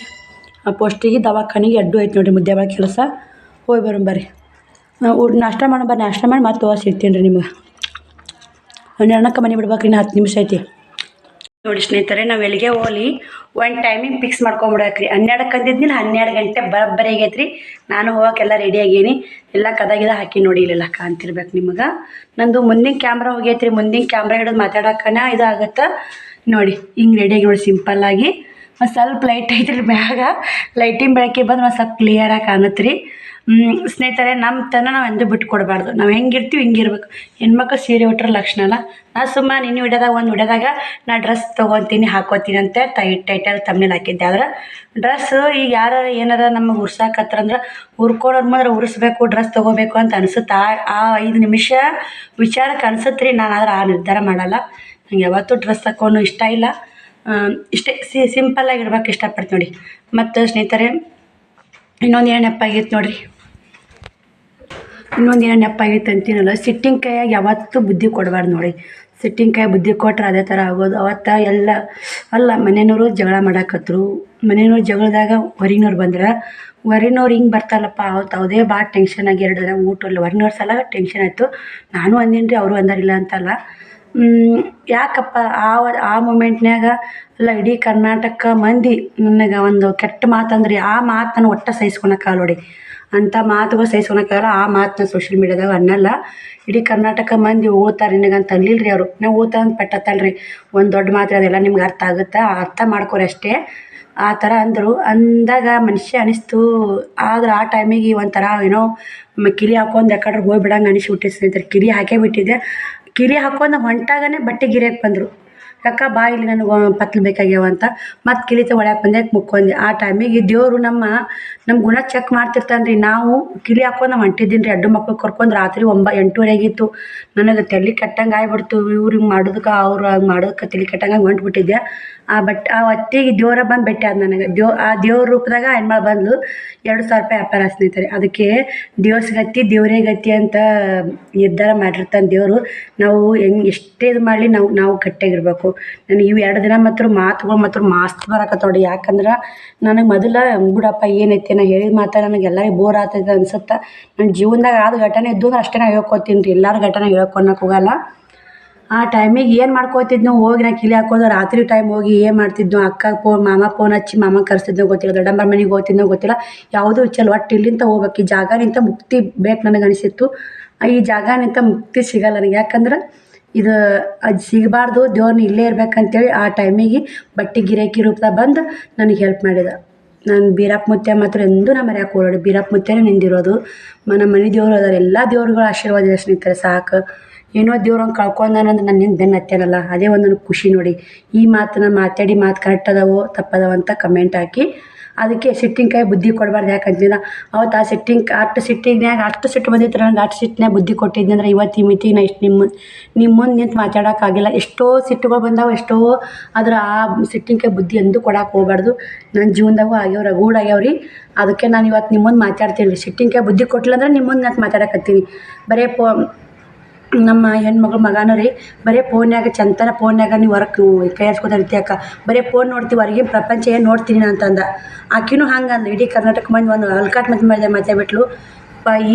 ಆ ಪೋಸ್ಟಿಗೆ ದವಾಖಾನೆಗೆ ಅಡ್ಡು ಐತೆ ನೋಡಿರಿ. ಮುದ್ದೆ ಒಳಗೆ ಕೆಲಸ ಹೋಗಿ ಬರ್ರಿ. ನಾಷ್ಟ ಮಾಡಿ ನಾಷ್ಟ ಮಾಡಿ ಮತ್ತೆ ಸಿಗ್ತೀನಿ ರೀ ನಿಮ್ಗೆ. 12ಕ್ಕೆ ಮನೆ ಬಿಡ್ಬೇಕ್ರಿ. 10 ನಿಮಿಷ ಐತಿ. ನೋಡಿ ಸ್ನೇಹಿತರೆ, ನಾವು ಎಲ್ಲಿಗೆ ಹೋಗ್ಲಿ ಒಂದು ಟೈಮಿಂಗ್ ಫಿಕ್ಸ್ ಮಾಡ್ಕೊಂಬಿಡಕ್ರಿ. 12ಕ್ಕೆ ಅಂದಿದ್ನಿಲ್ಲ, 12 ಗಂಟೆ ಬರೋಬ್ಬರಿ ಆಗೈತ್ರಿ. ನಾನು ಹೋಗೋಕ್ಕೆಲ್ಲ ರೆಡಿ ಆಗೀನಿ. ಎಲ್ಲ ಕದಾಗಿದ ಹಾಕಿ ನೋಡಿ, ಇಲ್ಲೆಲ್ಲ ಕಾಣ್ತಿರ್ಬೇಕು ನಿಮಗೆ. ನಂದು ಮುಂದಿನ ಕ್ಯಾಮ್ರಾ ಹೋಗೈತ್ರಿ. ಮುಂದಿನ ಕ್ಯಾಮ್ರಾ ಹಿಡಿದು ಮಾತಾಡೋಕ್ಕನ ಇದಾಗತ್ತೆ ನೋಡಿ. ಹಿಂಗೆ ರೆಡಿಯಾಗಿ ನೋಡಿ, ಸಿಂಪಲ್ಲಾಗಿ. ಒಂದು ಸ್ವಲ್ಪ ಲೈಟ್ ಐತ್ರಿ ಮ್ಯಾಗ, ಲೈಟಿನ ಬೆಳಕಿಗೆ ಬಂದು ಒಂದು ಸ್ವಲ್ಪ ಕ್ಲಿಯರಾಗಿ ಕಾಣುತ್ತೆ ರೀ. ಸ್ನೇಹಿತರೆ, ನಮ್ಮ ತನ ನಾವು ಎಂದೂ ಬಿಟ್ಟು ಕೊಡಬಾರ್ದು. ನಾವು ಹೆಂಗಿರ್ತೀವಿ ಹಿಂಗಿರ್ಬೇಕು. ಹೆಣ್ಮಕ್ಳು ಸೀರೆ ಉಟ್ರೆ ಲಕ್ಷಣ ಅಲ್ಲ. ನಾ ಸುಮ್ಮನೆ ನಿನ್ನ ವಿಡಿಯೋದಾಗ ಒಂದು ವಿಡಿಯೋದಾಗ ನಾ ಡ್ರೆಸ್ ತೊಗೊತೀನಿ ಹಾಕೋತೀನಿ ಅಂತ ಟೈಟಲ್ ತಮ್ಮನೇಲಿ ಹಾಕಿದ್ದೆ. ಆದ್ರೆ ಡ್ರೆಸ್ ಈಗ ಯಾರು ಏನಾರ ನಮಗೆ ಉರ್ಸಾಕತ್ತಂದ್ರೆ ಉರ್ಕೊಳೋರ್ ಮುಂದೆ ಉರಿಸ್ಬೇಕು, ಡ್ರೆಸ್ ತೊಗೋಬೇಕು ಅಂತ ಅನಿಸುತ್ತೆ. ಆ 5 ನಿಮಿಷ ವಿಚಾರಕ್ಕೆ ಅನ್ಸುತ್ತೆ ರೀ. ನಾನು ಆದ್ರೆ ಆ ನಿರ್ಧಾರ ಮಾಡಲ್ಲ. ನಂಗೆ ಯಾವತ್ತೂ ಡ್ರೆಸ್ ಹಾಕೋನು ಇಷ್ಟ ಇಲ್ಲ. ಇಷ್ಟೇ ಸಿಂಪಲ್ಲಾಗಿರ್ಬೇಕು ಇಷ್ಟಪಡ್ತೀನಿ ನೋಡಿ. ಮತ್ತು ಸ್ನೇಹಿತರೆ, ಇನ್ನೊಂದು ಏನು ನೆಪ್ಪಾಗಿತ್ತು ನೋಡಿರಿ. ಇನ್ನೊಂದು ಏನು ನೆಪ್ಪಾಗಿತ್ತು ಅಂತೀನಲ್ಲ, ಸಿಟ್ಟಿಂಗ್ ಕೈಯಾಗಿ ಯಾವತ್ತೂ ಬುದ್ಧಿ ಕೊಡಬಾರ್ದು ನೋಡಿ. ಸಿಟ್ಟಿಂಗ್ ಕೈ ಬುದ್ಧಿ ಕೊಟ್ರೆ ಅದೇ ಥರ ಆಗೋದು. ಅವತ್ತು ಎಲ್ಲ ಅಲ್ಲ, ಮನೆಯವರು ಜಗಳ ಮಾಡಾಕತ್ರು. ಮನೆಯವ್ರು ಜಗಳದಾಗ ಹೊರಗಿನವ್ರು ಬಂದ್ರೆ, ಹೊರಗಿನವ್ರು ಹಿಂಗೆ ಬರ್ತಾರಲ್ಲಪ್ಪ, ಅವತ್ತು ಅದೇ ಭಾಳ ಟೆನ್ಷನ್ ಆಗಿ 2 ದಿನ ಊಟ ಇಲ್ಲ. ಹೊರಗಿನವ್ರ ಸಲ ಟೆನ್ಷನ್ ಆಯಿತು. ನಾನು ಅಂದೇನು ರೀ, ಅವರು ಅಂದಾರಿಲ್ಲ ಅಂತಲ್ಲ. ಯಾಕಪ್ಪ ಆ ಮೂಮೆಂಟ್ನ್ಯಾಗ ಎಲ್ಲ ಇಡೀ ಕರ್ನಾಟಕ ಮಂದಿ ನನಗೆ ಒಂದು ಕೆಟ್ಟ ಮಾತಂದ್ರಿ. ಆ ಮಾತನ್ನು ಒಟ್ಟು ಸಹಿಸ್ಕೊಳಕ್ಕಾಗಲ್ಲ ನೋಡಿ. ಅಂಥ ಮಾತುಗಳು ಸಹಿಸ್ಕೊಳಕ್ಕಾಗಲ್ಲ. ಆ ಮಾತನ್ನ ಸೋಷಿಯಲ್ ಮೀಡ್ಯಾದಾಗ ಅನ್ನಲ್ಲ. ಇಡೀ ಕರ್ನಾಟಕ ಮಂದಿ ಓದ್ತಾರೆ ನಿನಗಂತ ಅಲ್ಲಿಲ್ಲ ರೀ ಅವರು. ನಾವು ಓದ್ತಾ ಅಂತ ಪೆಟ್ಟತ್ತಲ್ಲ ರೀ. ಒಂದು ದೊಡ್ಡ ಮಾತು ಅದೆಲ್ಲ ನಿಮ್ಗೆ ಅರ್ಥ ಆಗುತ್ತೆ, ಅರ್ಥ ಮಾಡ್ಕೊರಿ ಅಷ್ಟೇ. ಆ ಥರ ಅಂದರು. ಅಂದಾಗ ಮನುಷ್ಯ ಅನಿಸ್ತು. ಆದ್ರೆ ಆ ಟೈಮಿಗೆ ಒಂಥರ ಏನೋ ಕಿಲಿ ಹಾಕೊಂಡು ಯಾಕಡ್ರೆ ಹೋಗ್ಬಿಡಂಗೆ ಅನಿಸ್ಬಿಟ್ಟಿತ್ತು ಸ್ನೇಹಿತರೆ. ಕಿಲಿ ಹಾಕೇ ಬಿಟ್ಟಿದ್ದೆ. ಕಿಲಿ ಹಾಕೊಂಡು ಹೊಂಟಾಗನೇ ಬಟ್ಟೆ ಗಿರಿಯಕ್ಕೆ ಬಂದರು. ಯಾಕೆ ಬಾ ಇಲ್ಲಿ ನನಗೆ ಪತ್ಲು ಬೇಕಾಗ್ಯಾವ ಅಂತ ಮತ್ತು ಕಿಲಿತ ಒಳಗೆ ಬಂದೆ, ಮುಕ್ಕೊಂಡೆ. ಆ ಟೈಮಿಗೆ ದೇವರು ನಮ್ಮ ಗುಣ ಚೆಕ್ ಮಾಡ್ತಿರ್ತಾನೆ ರೀ. ನಾವು ಕಿಲಿ ಹಾಕೊಂಡು ಹೊಂಟಿದ್ದೀನಿ ರೀ. 2 ಮಕ್ಳು ಕರ್ಕೊಂಡು ರಾತ್ರಿ 8:30 ಆಗಿತ್ತು. ನನಗೆ ತಲೆ ಕೆಟ್ಟಂಗೆ ಆಗ್ಬಿಡ್ತು. ಇವ್ರು ಹಿಂಗೆ ಮಾಡೋದಕ್ಕೆ ಅವ್ರು ಹಂಗೆ ಮಾಡೋದಕ್ಕೆ ತಲೆ ಕೆಟ್ಟಂಗೆ ಹೊಂಟ್ಬಿಟ್ಟಿದ್ದೆ. ಆ ಹೊತ್ತಿಗೆ ದೇವರ ಬಂದು ಭೇಟಿ ಆದ ನನಗೆ. ಆ ದೇವ್ರ ರೂಪದಾಗ ಹೆಣ್ಮಳು ಬಂದು 2,000 ರೂಪಾಯಿ ವ್ಯಾಪಾರ ಸ್ನೇಹಿತರೆ. ಅದಕ್ಕೆ ದೇವಸ್ಗತಿ ದೇವರೇ ಗತಿ ಅಂತ ನಿರ್ಧಾರ ಮಾಡಿರ್ತಾನೆ ದೇವರು. ನಾವು ಎಷ್ಟೇ ಇದು ಮಾಡಲಿ ನಾವು ಗಟ್ಟಿಯಾಗಿರ್ಬೇಕು. ನನಗೆ ಇವು 2 ದಿನ ಮಾತುಗಳು ಮಾಸ್ತ್ ಬರಕತ್ತೋಡಿ. ಯಾಕಂದ್ರೆ ನನಗೆ ಮೊದಲ ಬಿಡಪ್ಪ ಏನೈತೆ ನಾ ಹೇಳಿದ ಮಾತು ನನಗೆ ಎಲ್ಲರಿಗೂ ಬೋರ್ ಆಗ್ತೈತೆ ಅನ್ಸುತ್ತೆ. ನನ್ನ ಜೀವನದಾಗ ಆದ ಘಟನೆ ಇದ್ದು ಅಂದ್ರೆ ಅಷ್ಟೇ ನಾ ಹೇಳ್ಕೊತೀನಿ ರೀ. ಎಲ್ಲರ ಘಟನೆ ಹೇಳ್ಕೊಳಕ್ಕೆ ಹೋಗಲ್ಲ. ಆ ಟೈಮಿಗೆ ಏನು ಮಾಡ್ಕೋತಿದ್ನು, ಹೋಗಿ ನಾ ಕಿಲಿ ಹಾಕೋದು ರಾತ್ರಿ ಟೈಮ್ ಹೋಗಿ ಏನು ಮಾಡ್ತಿದ್ನು, ಅಕ್ಕ ಮಾಮ ಫೋನ್ ಹಚ್ಚಿ ಮಾಮ ಕರೆಸ್ತಿದ್ನೋ ಗೊತ್ತಿಲ್ಲ, ದೊಡ್ಡಮ್ಮರ ಮನೆಗೆ ಹೋಗ್ತಿದ್ನೋ ಗೊತ್ತಿಲ್ಲ. ಯಾವುದೂ ವಿಚಾರ ಒಟ್ಟು ಇಲ್ಲಿಂದ ಹೋಗ್ಬೇಕು. ಈ ಜಾಗನಿಂದ ಮುಕ್ತಿ ಬೇಕು ನನಗೆ ಅನಿಸಿತ್ತು. ಈ ಜಾಗನಿಂದ ಮುಕ್ತಿ ಸಿಗಲ್ಲ ನನಗೆ. ಯಾಕಂದ್ರೆ ಇದು ಅದು ಸಿಗಬಾರ್ದು, ದೇವ್ರನ್ನ ಇಲ್ಲೇ ಇರ್ಬೇಕಂತೇಳಿ ಆ ಟೈಮಿಗೆ ಬಟ್ಟೆ ಗಿರಾಕಿ ರೂಪದಾಗ ಬಂದು ನನಗೆ ಹೆಲ್ಪ್ ಮಾಡಿದ. ನಾನು ಬೀರಪ್ಪ ಮುತ್ಯ ಮಾತ್ರ ಎಂದೂ ನಾ ಮರ್ಯಾಕೆ ಹೋಗಬೇಡಿ. ಬೀರಪ್ಪ ಮುತ್ಯನೇ ನಿಂದಿರೋದು. ನಮ್ಮ ಮನೆ ದೇವರು ಅದಾರೆ. ಎಲ್ಲ ದೇವ್ರುಗಳ ಆಶೀರ್ವಾದ ಇದೆ ಸ್ನೇಹಿತರೆ, ಸಾಕು. ಏನೋ ದೇವ್ರಂಗೆ ಕಳ್ಕೊಂಡಾನಂದ್ರೆ ನನ್ನಿಂದ ಬೆನ್ನು ಹತ್ತೇನಲ್ಲ, ಅದೇ ಒಂದು ನನಗೆ ಖುಷಿ ನೋಡಿ. ಈ ಮಾತನ್ನ ಮಾತಾಡಿ ಕರೆಕ್ಟ್ ಅದಾವೋ ತಪ್ಪದಾವ ಅಂತ ಕಮೆಂಟ್ ಹಾಕಿ. ಅದಕ್ಕೆ ಸಿಟ್ಟಿಂಗ್ ಕೈ ಬುದ್ಧಿ ಕೊಡಬಾರ್ದು. ಯಾಕಂತಿಲ್ಲ ಅವತ್ತು ಆ ಸಿಟ್ಟಿಗ್ನಾಗ ಅಷ್ಟು ಸಿಟ್ಟು ಬಂದಿತ್ತು ನನಗೆ. ಅಷ್ಟು ಸಿಟ್ಟಿನಾಗ ಬುದ್ಧಿ ಕೊಟ್ಟಿದ್ದೆ ಅಂದ್ರೆ ಇವತ್ತು ಈ ಮಿತಿಗೆ ನಾ ಇಷ್ಟು ನಿಮ್ಮ ಮುಂದೆ ನಿಂತು ಮಾತಾಡೋಕ್ಕಾಗಿಲ್ಲ. ಎಷ್ಟೋ ಸಿಟ್ಟುಗಳು ಬಂದಾವೆ, ಎಷ್ಟೋ. ಆದ್ರೆ ಆ ಸಿಟ್ಟಿಂಗ್ ಕೈ ಬುದ್ಧಿ ಎಂದೂ ಕೊಡೋಕೆ ಹೋಗ್ಬಾರ್ದು. ನನ್ನ ಜೀವನದಾಗೂ ಆಗ್ಯಾವ, ರಗೂಡಾಗ್ಯಾವ್ರಿ. ಅದಕ್ಕೆ ನಾನು ಇವತ್ತು ನಿಮ್ಮ ಮುಂದೆ ಮಾತಾಡ್ತೀನಿ ರೀ. ಸಿಟ್ಟಿಂಗ್ ಕೈ ಬುದ್ಧಿ ಕೊಟ್ಟಿಲ್ಲ ಅಂದ್ರೆ ನಿಮ್ಮ ಮುಂದೆ ನಾನು ಮಾತಾಡಕತ್ತೀನಿ. ಬರೀ ನಮ್ಮ ಹೆಣ್ಮಗಳು ಮಗನೂ ರೀ ಬರೀ ಫೋನ್ಯಾಗ ಚಂತನ ಫೋನ್ಯಾಗ ನೀವು ಕೈ ಹಚ್ಕೋತಿರ್ತಿ ಅಕ್ಕ, ಬರೀ ಫೋನ್ ನೋಡ್ತೀವಿ, ಹೊರಗಿನ ಪ್ರಪಂಚ ಏನು ನೋಡ್ತೀನಿ ಅಂತಂದ. ಆಕಿನೂ ಹಂಗೆ ಅಂದು ಇಡೀ ಕರ್ನಾಟಕ ಮಂದಿ ಒಂದು ಅಲ್ಕಾಟ್ ಮಾತಾಡ್ಬಿಟ್ಲು.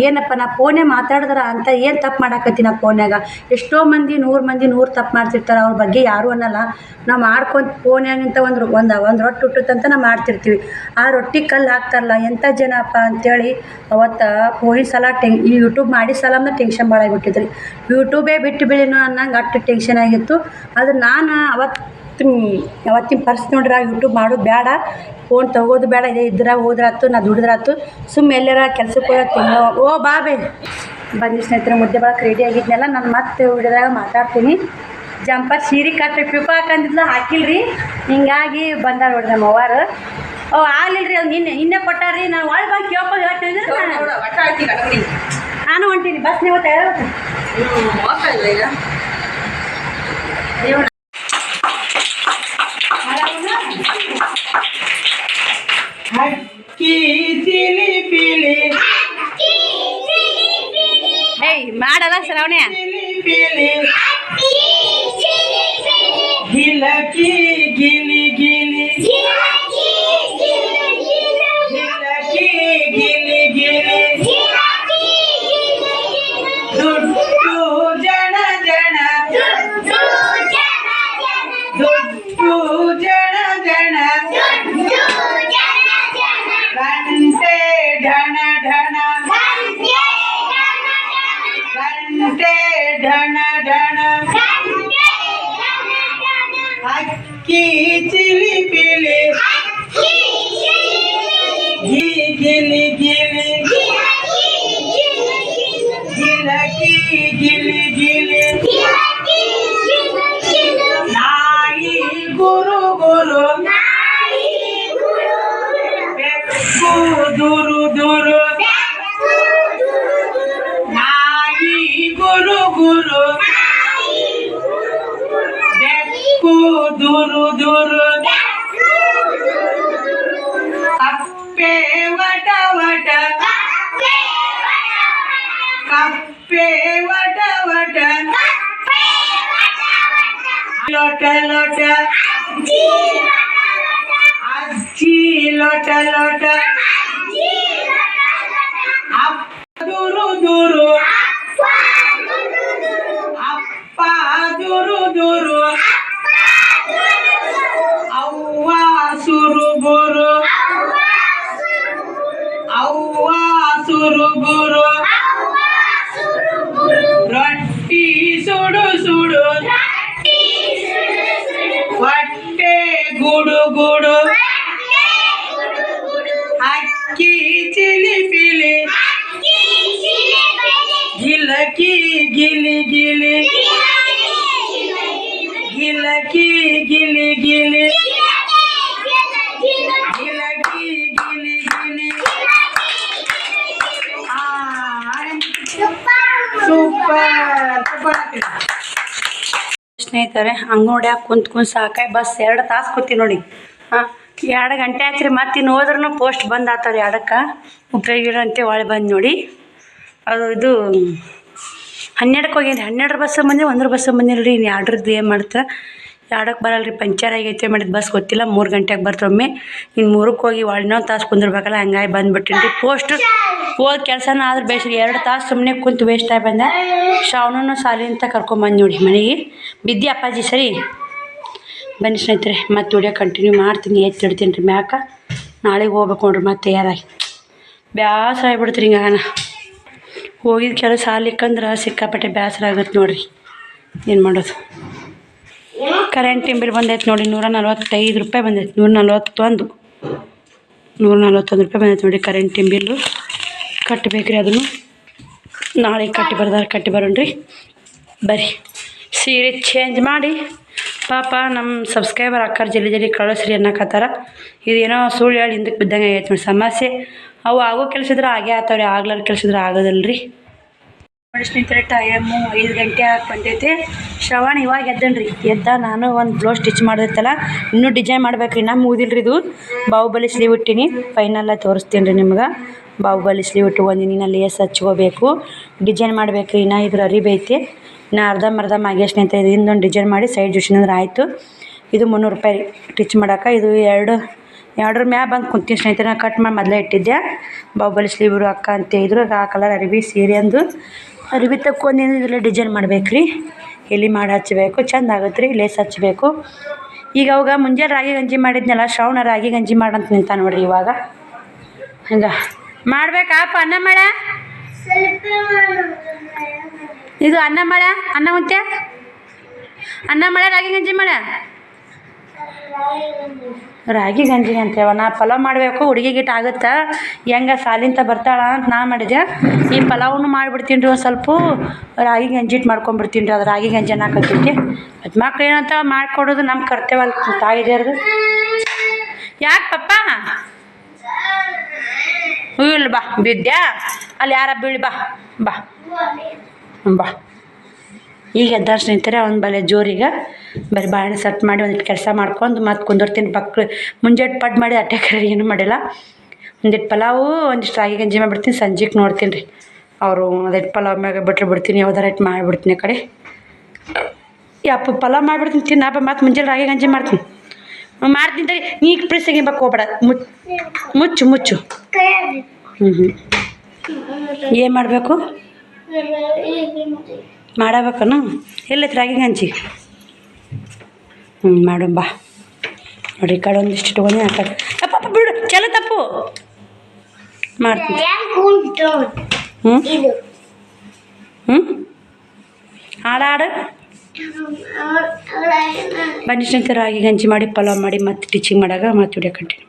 ಏನಪ್ಪ ನಾ ಫೋನೇ ಮಾತಾಡಿದ್ರೆ ಅಂತ ಏನು ತಪ್ಪು ಮಾಡಾಕತ್ತೀನಿ. ಆ ಫೋನ್ಯಾಗ ಎಷ್ಟೋ ಮಂದಿ 100 ಮಂದಿ 100 ತಪ್ಪು ಮಾಡ್ತಿರ್ತಾರೆ. ಅವ್ರ ಬಗ್ಗೆ ಯಾರೂ ಅನ್ನಲ್ಲ. ನಾವು ಮಾಡ್ಕೊಂಡು ಫೋನ್ಯಾಗಿಂತ ಒಂದು ರೊಟ್ಟಿ ಹುಟ್ಟುತ್ತಂತ ನಾವು ಮಾಡ್ತಿರ್ತೀವಿ. ಆ ರೊಟ್ಟಿ ಕಲ್ಲು ಹಾಕ್ತಾರಲ್ಲ ಎಂಥ ಜನಪ್ಪ ಅಂಥೇಳಿ ಅವತ್ತು ಹೋಗಿನ ಸಲ ಈ ಯೂಟ್ಯೂಬ್ ಮಾಡಿ ಸಲ ಅಂದ್ರೆ ಟೆನ್ಷನ್ ಭಾಳ ಆಗಿಬಿಟ್ಟಿದ್ರಿ. ಯೂಟ್ಯೂಬೇ ಬಿಟ್ಟು ಬಿಡಿನೋ ಅನ್ನಂಗೆ ಅಷ್ಟು ಟೆನ್ಷನ್ ಆಗಿತ್ತು. ಅದು ನಾನು ಅವತ್ತಿನ ಪರಿಸ್ಥಿತಿ ನೋಡ್ರಿ. ಆ ಯೂಟ್ಯೂಬ್ ಮಾಡೋದು ಬೇಡ, ಫೋನ್ ತೊಗೋದು ಬೇಡ, ಇದೇ ಇದ್ರಾಗ ಹೋದ್ರಾತು, ನಾ ದುಡಿದ್ರಾತು, ಸುಮ್ಮ ಎಲ್ಲಾರ ಕೆಲ್ಸಕ್ಕೆ ಹೋಗ್ತೀನಿ. ಓ ಬಾಬೆ ಬಂದು ಸ್ನೇಹಿತರೆ, ಮುದ್ದೆ ಭಾಳ ರೆಡಿ ಆಗಿದ್ನೆಲ್ಲ ನಾನು ಮತ್ತೆ ವಿಡಿಯೋದಾಗ ಮಾತಾಡ್ತೀನಿ. ಜಂಪರ್ ಸೀರೆ ಕಟ್ಟಿ ಪಿಪ ಹಾಕಂದಿದ್ಲು, ಹಾಕಿಲ್ರಿ. ಹಿಂಗಾಗಿ ಬಂದ ನೋಡ್ರಿ ನಮ್ಮ ಅವ್ವಾರು. ಆಗ್ಲಿಲ್ಲ ರೀ, ಅವ್ನು ಇನ್ನೇ ಕೊಟ್ಟಾರ್ರಿ. ನಾನು ಒಳಗೆ ಬಂದು ಕೇಳ್ಕೊಂಡು ಹೇಳ್ತಿದ್ದೆ. ನಾನು ಹೊಂಟೀನಿ, ಬಸ್ ನೀವು ತಯಾರ. ಮಾಡಲ್ಲ ಶ್ರಾವಣ್ಯ. ಗಿಲಕಿ ಗಿಲಿ ಗಿಲಿ ಗಿಲಕಿ ಗಿಲಿ ಗಿಲಿ ದುಡ್ಡು ಜನ ಜನ ದುಡ್ಡು ಢಣ ಢಣ ಅಕ್ಕಿ ಚಿಲಿಪಿಲಿ ಗಿಲಿ ಗಿಲಿ ಗಿಲಕಿ ಗಿಲಿ ಗಿಲಿ ನಾಯಿ ಗುರು ಗುರು ಬೆಕ್ಕು ದುರು ದುರು ನಾಯಿ ಗುರು ಗುರು ಬೆಕ್ಕು ದುರು ದುರು ಕಪ್ಪೆ ವಟ ವಟ ಕಪ್ಪೆ ವಟ ವಟ ಲೋಟ ಲೋಟ ಅಜ್ಜಿ ಲೋಟ ಲೋಟ ಅಪ್ಪ ದುರು ದುರು ಅಪ್ಪ ದುರು ದುರು ಅವ್ವ ಸುರು ಬುರು ಅವ್ವ ಸುರು ಬುರು ರೊಟ್ಟಿ ಸುಡು ಸುಡು ಹೊಟ್ಟೆ ಗುಡು ಗುಡು ಅಕ್ಕಿ ಚಿಲಿಪಿಲಿ ಗಿಲಕಿ ಗಿಲಿ ಗಿಲಿ ಗಿಲಕಿ ಗಿಲಿ ಗಿಲಿ ಗಿಲಕಿ ಗಿಲಿ ಗಿಲಿ ಸೂಪರ್. ಸ್ನೇಹಿತರೆ ಅಂಗನೋಡ್ಯಾಗ ಕುಂತ್ಕೊಂಡು ಸಾಕಾಗಿ ಬಸ್ 2 ತಾಸು ಕೂತೀವಿ ನೋಡಿ. 2 ಗಂಟೆ ಆಯ್ತು ರೀ. ಮತ್ತು ಇನ್ನು ಹೋದ್ರೂ ಪೋಸ್ಟ್ ಬಂದ್ ಆಗ್ತಾವ್ರಿ 2ಕ್ಕೆ ಉಪಯೋಗಿರೋ ಅಂತ ಒಳ್ಳೆ ಬಂದು ನೋಡಿ. ಅದು ಇದು 12ಕ್ಕೆ ಹೋಗಿದ್ರಿ. 12 ಬಸ್ ಬಂದು 1 ಬಸ್ ಬಂದಿಲ್ಲ ರೀ. ಇನ್ನು 2ರದ್ದು ಏನು ಮಾಡ್ತಾರೆ 2ಕ್ಕೆ ಬರಲ್ಲ ರೀ. ಪಂಚರ್ ಆಗೈತೆ ಮಾಡಿದ ಬಸ್ ಗೊತ್ತಿಲ್ಲ. 3 ಗಂಟೆಗೆ ಬರ್ತೊಮ್ಮೆ. ಇನ್ನು 3ಕ್ಕೆ ಹೋಗಿ ಇನ್ನೊಂದು ತಾಸು ಕುಂದಿರ್ಬೇಕಲ್ಲ, ಹಂಗಾಗಿ ಬಂದುಬಿಟ್ಟಿನಿ ರೀ. ಪೋಸ್ಟ್ ಹೋದ ಕೆಲಸನ ಆದ್ರೆ ಬೇಸಿಗೆ 2 ತಾಸು ಸುಮ್ಮನೆ ಕುಂತು ವೇಸ್ಟ್ ಆಗಿ ಬಂದೆ. ಶ್ರಾವಣನು ಸಾಲಿಂತ ಕರ್ಕೊಂಬಂದು ನೋಡಿ ಮನೆಗೆ. ಬಿದ್ದಿ ಅಪ್ಪಾಜಿ ಸರಿ ಬನ್ನಿ ಸ್ನೇಹಿತರೆ, ಮತ್ತೆ ವಿಡಿಯೋ ಕಂಟಿನ್ಯೂ ಮಾಡ್ತೀನಿ. ಎತ್ತಿಡ್ತೀನಿ ರೀ ಮ್ಯಾಕ. ನಾಳೆಗೆ ಹೋಗ್ಬೇಕು ನೋಡ್ರಿ ಮತ್ತೆ ತಯಾರಾಗಿ. ಬೇಸರ ಆಗಿಬಿಡ್ತೀರಿ ಹಿಂಗಾನ ಹೋಗಿದ್ದು ಕೆಲಸ ಸಾಲಿಕ್ಕಂದ್ರೆ ಸಿಕ್ಕಾಪಟ್ಟೆ ಬೇಸರ ಆಗುತ್ತೆ ನೋಡಿರಿ. ಏನು ಮಾಡೋದು. ಕರೆಂಟ್ ಬಿಲ್ ಬಂದೈತೆ ನೋಡಿ 145 ರೂಪಾಯಿ ಬಂದೈತೆ. 141 ರೂಪಾಯಿ ಬಂದೈತೆ ನೋಡಿ ಕರೆಂಟ್ ಬಿಲ್ಲು. ಕಟ್ಟಬೇಕು ರೀ ಅದನ್ನು. ನಾಳೆ ಕಟ್ಟಿ ಬರೋಣ ರೀ. ಬರ್ರಿ ಸೀರೆ ಚೇಂಜ್ ಮಾಡಿ ಪಾಪ ನಮ್ಮ ಸಬ್ಸ್ಕ್ರೈಬರ್ ಅಕ್ಕಾರ ಜಲ್ದಿ ಕಳಿಸ್ರಿ ಅನ್ನಕತ್ತಾರ. ಇದೇನೋ ಸುಳ್ಳು ಹೇಳಿ ಹಿಂದಕ್ಕೆ ಬಿದ್ದಂಗೆ ಆಗೈತೆ ನೋಡಿ ಸಮಸ್ಯೆ. ಅವು ಆಗೋ ಕೆಲಸ ಇದ್ರೆ ಆಗೇ ಆಗ್ತಾವ್ರಿ, ಆಗ್ಲಾರ ಕೆಲಸ ಇದ್ರೆ ಆಗೋದಲ್ಲ ರೀ. ನೋಡಿ ಸ್ನೇಹಿತರೆ, ಟೈಮು 5 ಗಂಟೆ ಆಗಿ ಬಂದೈತೆ. ಶ್ರವಣ ಇವಾಗ ಎದ್ದನ್ರಿ. ಎದ್ದ ನಾನು ಒಂದು ಬ್ಲೌಸ್ ಸ್ಟಿಚ್ ಮಾಡಿದೈತಲ್ಲ, ಇನ್ನೂ ಡಿಸೈನ್ ಮಾಡ್ಬೇಕ್ರಿ. ನಮ್ಮ ಮುಗಿದಿಲ್ರಿ ಇದು. ಬಾಹುಬಲಿ ಸ್ಲೀವ್ ಇಟ್ಟೀನಿ. ಫೈನಲ್ಲ ತೋರಿಸ್ತೀನಿ ರೀ ನಿಮ್ಗೆ. ಬಾಹುಬಲಿ ಸ್ಲೀವ್ ಇಟ್ಕೊಂಡಿನಿ. ಇನ್ನು ಲೇಸ್ ಹಚ್ಕೋಬೇಕು, ಡಿಸೈನ್ ಮಾಡ್ಬೇಕು ರೀ. ಇನ್ನು ಇದ್ರ ಅರಿಬೈತಿ. ಇನ್ನು ಅರ್ಧಂಬರ್ಧ ಆಗ್ಯಾವ ಸ್ನೇಹಿತರೆ. ಇದು ಹಿಂದೊಂದು ಡಿಸೈನ್ ಮಾಡಿ ಸೈಡ್ ಜೋಶಿನಂದ್ರೆ ಆಯಿತು. ಇದು 300 ರೂಪಾಯಿ ರೀ ಸ್ಟಿಚ್ ಮಾಡೋಕೆ. ಇದು 2 ಮ್ಯಾಗ ಬಂದು ಕುಂತೀನಿ ಸ್ನೇಹಿತರೆ. ನಾನು ಕಟ್ ಮಾಡಿ ಮೊದಲೇ ಇಟ್ಟಿದ್ದೆ. ಬಾಹುಬಲಿ ಸ್ಲೀವ್ ಇರು ಅಕ್ಕ ಅಂತ ಇದ್ರು. ಆ ಕಲರ್ ಅರಿವಿ ಸೀರೆ ಅಂದು ಅರಿವಿ ತಕ್ಕೊಂಡಿದ್ದು ಇದರಲ್ಲಿ ಡಿಸೈನ್ ಮಾಡ್ಬೇಕು ರೀ. ಎಲ್ಲಿ ಮಾಡಿ ಹಚ್ಚಬೇಕು, ಚೆಂದ ಆಗುತ್ತೆ ರೀ. ಲೇಸ್ ಹಚ್ಚಬೇಕು. ಈಗ ಅವಾಗ ಮುಂಜಾನೆ ರಾಗಿ ಗಂಜಿ ಮಾಡಿದ್ನಲ್ಲ, ಶ್ರಾವಣ ರಾಗಿ ಗಂಜಿ ಮಾಡಂತ ನಿಂತ ನೋಡ್ರಿ. ಇವಾಗ ಹಂಗೆ ಮಾಡ್ಬೇಕಾಪ. ಅನ್ನ ಮಾಡ, ಇದು ಅನ್ನ ಮಾಡ, ಅನ್ನ ಉಂಟೆ ಅನ್ನ ಮಾಡ, ರಾಗಿ ಗಂಜಿ ಮಾಡ. ರಾಗಿ ಗಂಜಿ ಅಂತೇವ. ನಾ ಪಲಾವ್ ಮಾಡಬೇಕು. ಹುಡುಗಿ ಗಿಟ್ಟು ಆಗುತ್ತಾ ಹೆಂಗೆ ಸಾಲಿಂತ ಬರ್ತಾಳ ಅಂತ ನಾ ಮಾಡಿದೆ. ಈ ಪಲಾವನ್ನು ಮಾಡಿಬಿಡ್ತೀನಿ ರೀ. ಒಂದು ಸ್ವಲ್ಪ ರಾಗಿ ಗಂಜಿ ಇಟ್ಟು ಮಾಡ್ಕೊಂಬಿಡ್ತೀನಿ ರೀ. ಅದು ರಾಗಿ ಗಂಜಿ ಅನ್ನಕತ್ತೈತಿ. ಅದು ಮಕ್ಳು ಏನಂತ ಮಾಡಿಕೊಡೋದು ನಮ್ಮ ಕರ್ತವ್ಯ ಅಲ್ಲಿ ತಾಯಿದೇರ್ದು. ಯಾಕೆ ಪಪ್ಪ ಇಲ್ಲ ಬಾ ಬಿದ್ದ್ಯಾ ಅಲ್ಲಿ ಯಾರ ಬೀಳಿ ಬಾ ಬಾ ಬಾ. ಈಗ ಎದ್ದ ಸ್ನೇಹಿತರೆ ಒಂದು ಬಲೆ ಜೋರಿಗೆ ಬರೀ ಬಾಳೆಹಣ್ಣು ಸಟ್ ಮಾಡಿ ಒಂದಿಟ್ಟು ಕೆಲಸ ಮಾಡ್ಕೊಂಡು ಮತ್ತೆ ಕುಂದಿರ್ತೀನಿ. ಮಕ್ಳು ಮುಂಜಾನೆ ಪಡ್ ಮಾಡಿ ಅಟ್ಟೆ ಕರಿ ಏನೂ ಮಾಡಿಲ್ಲ. ಒಂದಿಟ್ಟು ಪಲಾವು ಒಂದಿಷ್ಟು ರಾಗಿ ಗಂಜಿ ಮಾಡಿಬಿಡ್ತೀನಿ. ಸಂಜೆಗೆ ನೋಡ್ತೀನಿ ರೀ. ಅವರು ಅದೈತೆ ಪಲಾವ್ ಮ್ಯಾಗ ಬಿಡ್ತೀನಿ. ಯಾವ್ದಾರ ಇಟ್ಟು ಮಾಡಿಬಿಡ್ತೀನಿ ಆ ಕಡೆ. ಯಪ್ಪ ಪಲಾವ್ ಮಾಡಿಬಿಡ್ತೀನಿ ತಿನ್ನಪ್ಪ. ಮತ್ತು ಮುಂಜಾನೆ ರಾಗಿ ಗಂಜಿ ಮಾಡ್ತೀನಿ. ಮಾಡ್ತೀನಿ ನೀ ಪ್ರೀಸ್ ತೆಗಿಬೇಕು ಹೋಗ್ಬೇಡ. ಮುಚ್ಚು ಮುಚ್ಚು. ಏನು ಮಾಡಬೇಕು ಮಾಡಬೇಕನು. ಎಲ್ಲೈತೆ ರಾಗಿ ಗಂಜಿ? ಮಾಡೋಣ ಬಾ. ನೋಡಿ ಈ ಕಡೆ ಒಂದಿಷ್ಟು ಇಟ್ಕೊಂಡು ಆ ಕಡೆ ಅಪ್ಪ ಬಿಡು ಚಲೋ ತಪ್ಪು ಮಾಡ್ತೀನಿ. ಹಾಡು ಬನ್ನಿ ಸ್ನೇಹಿತರೆ, ರಾಗಿ ಗಂಜಿ ಮಾಡಿ ಪಲಾವ್ ಮಾಡಿ ಮತ್ತೆ ಸ್ಟಿಚಿಂಗ್ ಮಾಡಾಗ ಮತ್ತೆ ವಿಡಿಯೋ ಕಂಟಿನ್ಯೂ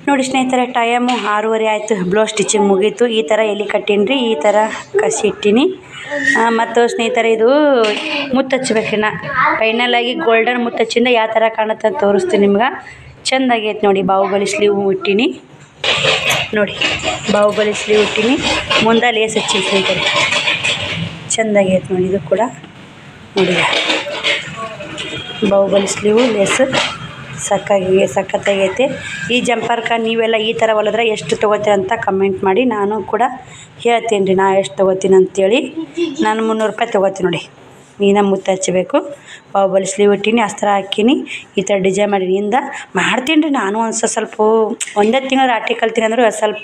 ನೋಡಿ ಸ್ನೇಹಿತರೆ. ಟೈಮು 6:30 ಆಯಿತು. ಬ್ಲೌಸ್ ಸ್ಟಿಚಿಂಗ್ ಮುಗೀತು. ಈ ಥರ ಎಲೆ ಕಟ್ಟೀನಿ, ಈ ಥರ ಕಸಿ ಇಟ್ಟೀನಿ. ಮತ್ತು ಸ್ನೇಹಿತರೆ, ಇದು ಮುತ್ತು ಹಚ್ಬೇಕ್ರಿ. ನಾ ಫೈನಲಾಗಿ ಗೋಲ್ಡನ್ ಮುತ್ತು ಹಚ್ಚಿಂದ ಯಾವ ಥರ ಕಾಣುತ್ತೆ ಅಂತ ತೋರಿಸ್ತೀನಿ ನಿಮ್ಗೆ. ಚೆಂದಾಗೈತೆ ನೋಡಿ. ಬಾಹುಬಲಿ ಸ್ಲೀವ್ ಇಟ್ಟೀನಿ ನೋಡಿ, ಬಾಹುಬಲಿ ಸ್ಲೀವ್ ಇಟ್ಟೀನಿ. ಮುಂದೆ ಲೇಸ್ ಹಚ್ಚಿ ಸ್ನೇಹಿತರೆ, ಚೆಂದಾಗೈತೆ ನೋಡಿ. ಇದು ಕೂಡ ನೋಡಿ, ಬಾಹುಬಲಿ ಸ್ಲೀವು ಲೇಸ್ ಸಖತ್ತಾಗೈತೆ. ಈ ಜಂಪರ್ಕ ನೀವೆಲ್ಲ ಈ ಥರ ಹೊಲಿದ್ರೆ ಎಷ್ಟು ತೊಗೋತೀರ ಅಂತ ಕಮೆಂಟ್ ಮಾಡಿ. ನಾನು ಕೂಡ ಹೇಳ್ತೀನಿ ರೀ ನಾ ಎಷ್ಟು ತೊಗೋತೀನಿ ಅಂತೇಳಿ. ನಾನು 300 ರೂಪಾಯಿ ತೊಗೋತೀನಿ ನೋಡಿ. ನೀನು ಮುತ್ತು ಹಚ್ಚಬೇಕು. ಬಾಹುಬಲಿ ಸ್ಲೀವ್ ಇಟ್ಟೀನಿ, ಅಸ್ತ್ರ ಹಾಕೀನಿ, ಈ ಥರ ಡಿಸೈನ್ ಮಾಡಿ ಹಿಂದೆ ಮಾಡ್ತೀನಿ ರೀ. ನಾನು ಸ್ವಲ್ಪ ಒಂದೇ ತಿಂಗಳು ರಾಟಿ ಕಲ್ತೀನಿ ಅಂದ್ರೆ ಸ್ವಲ್ಪ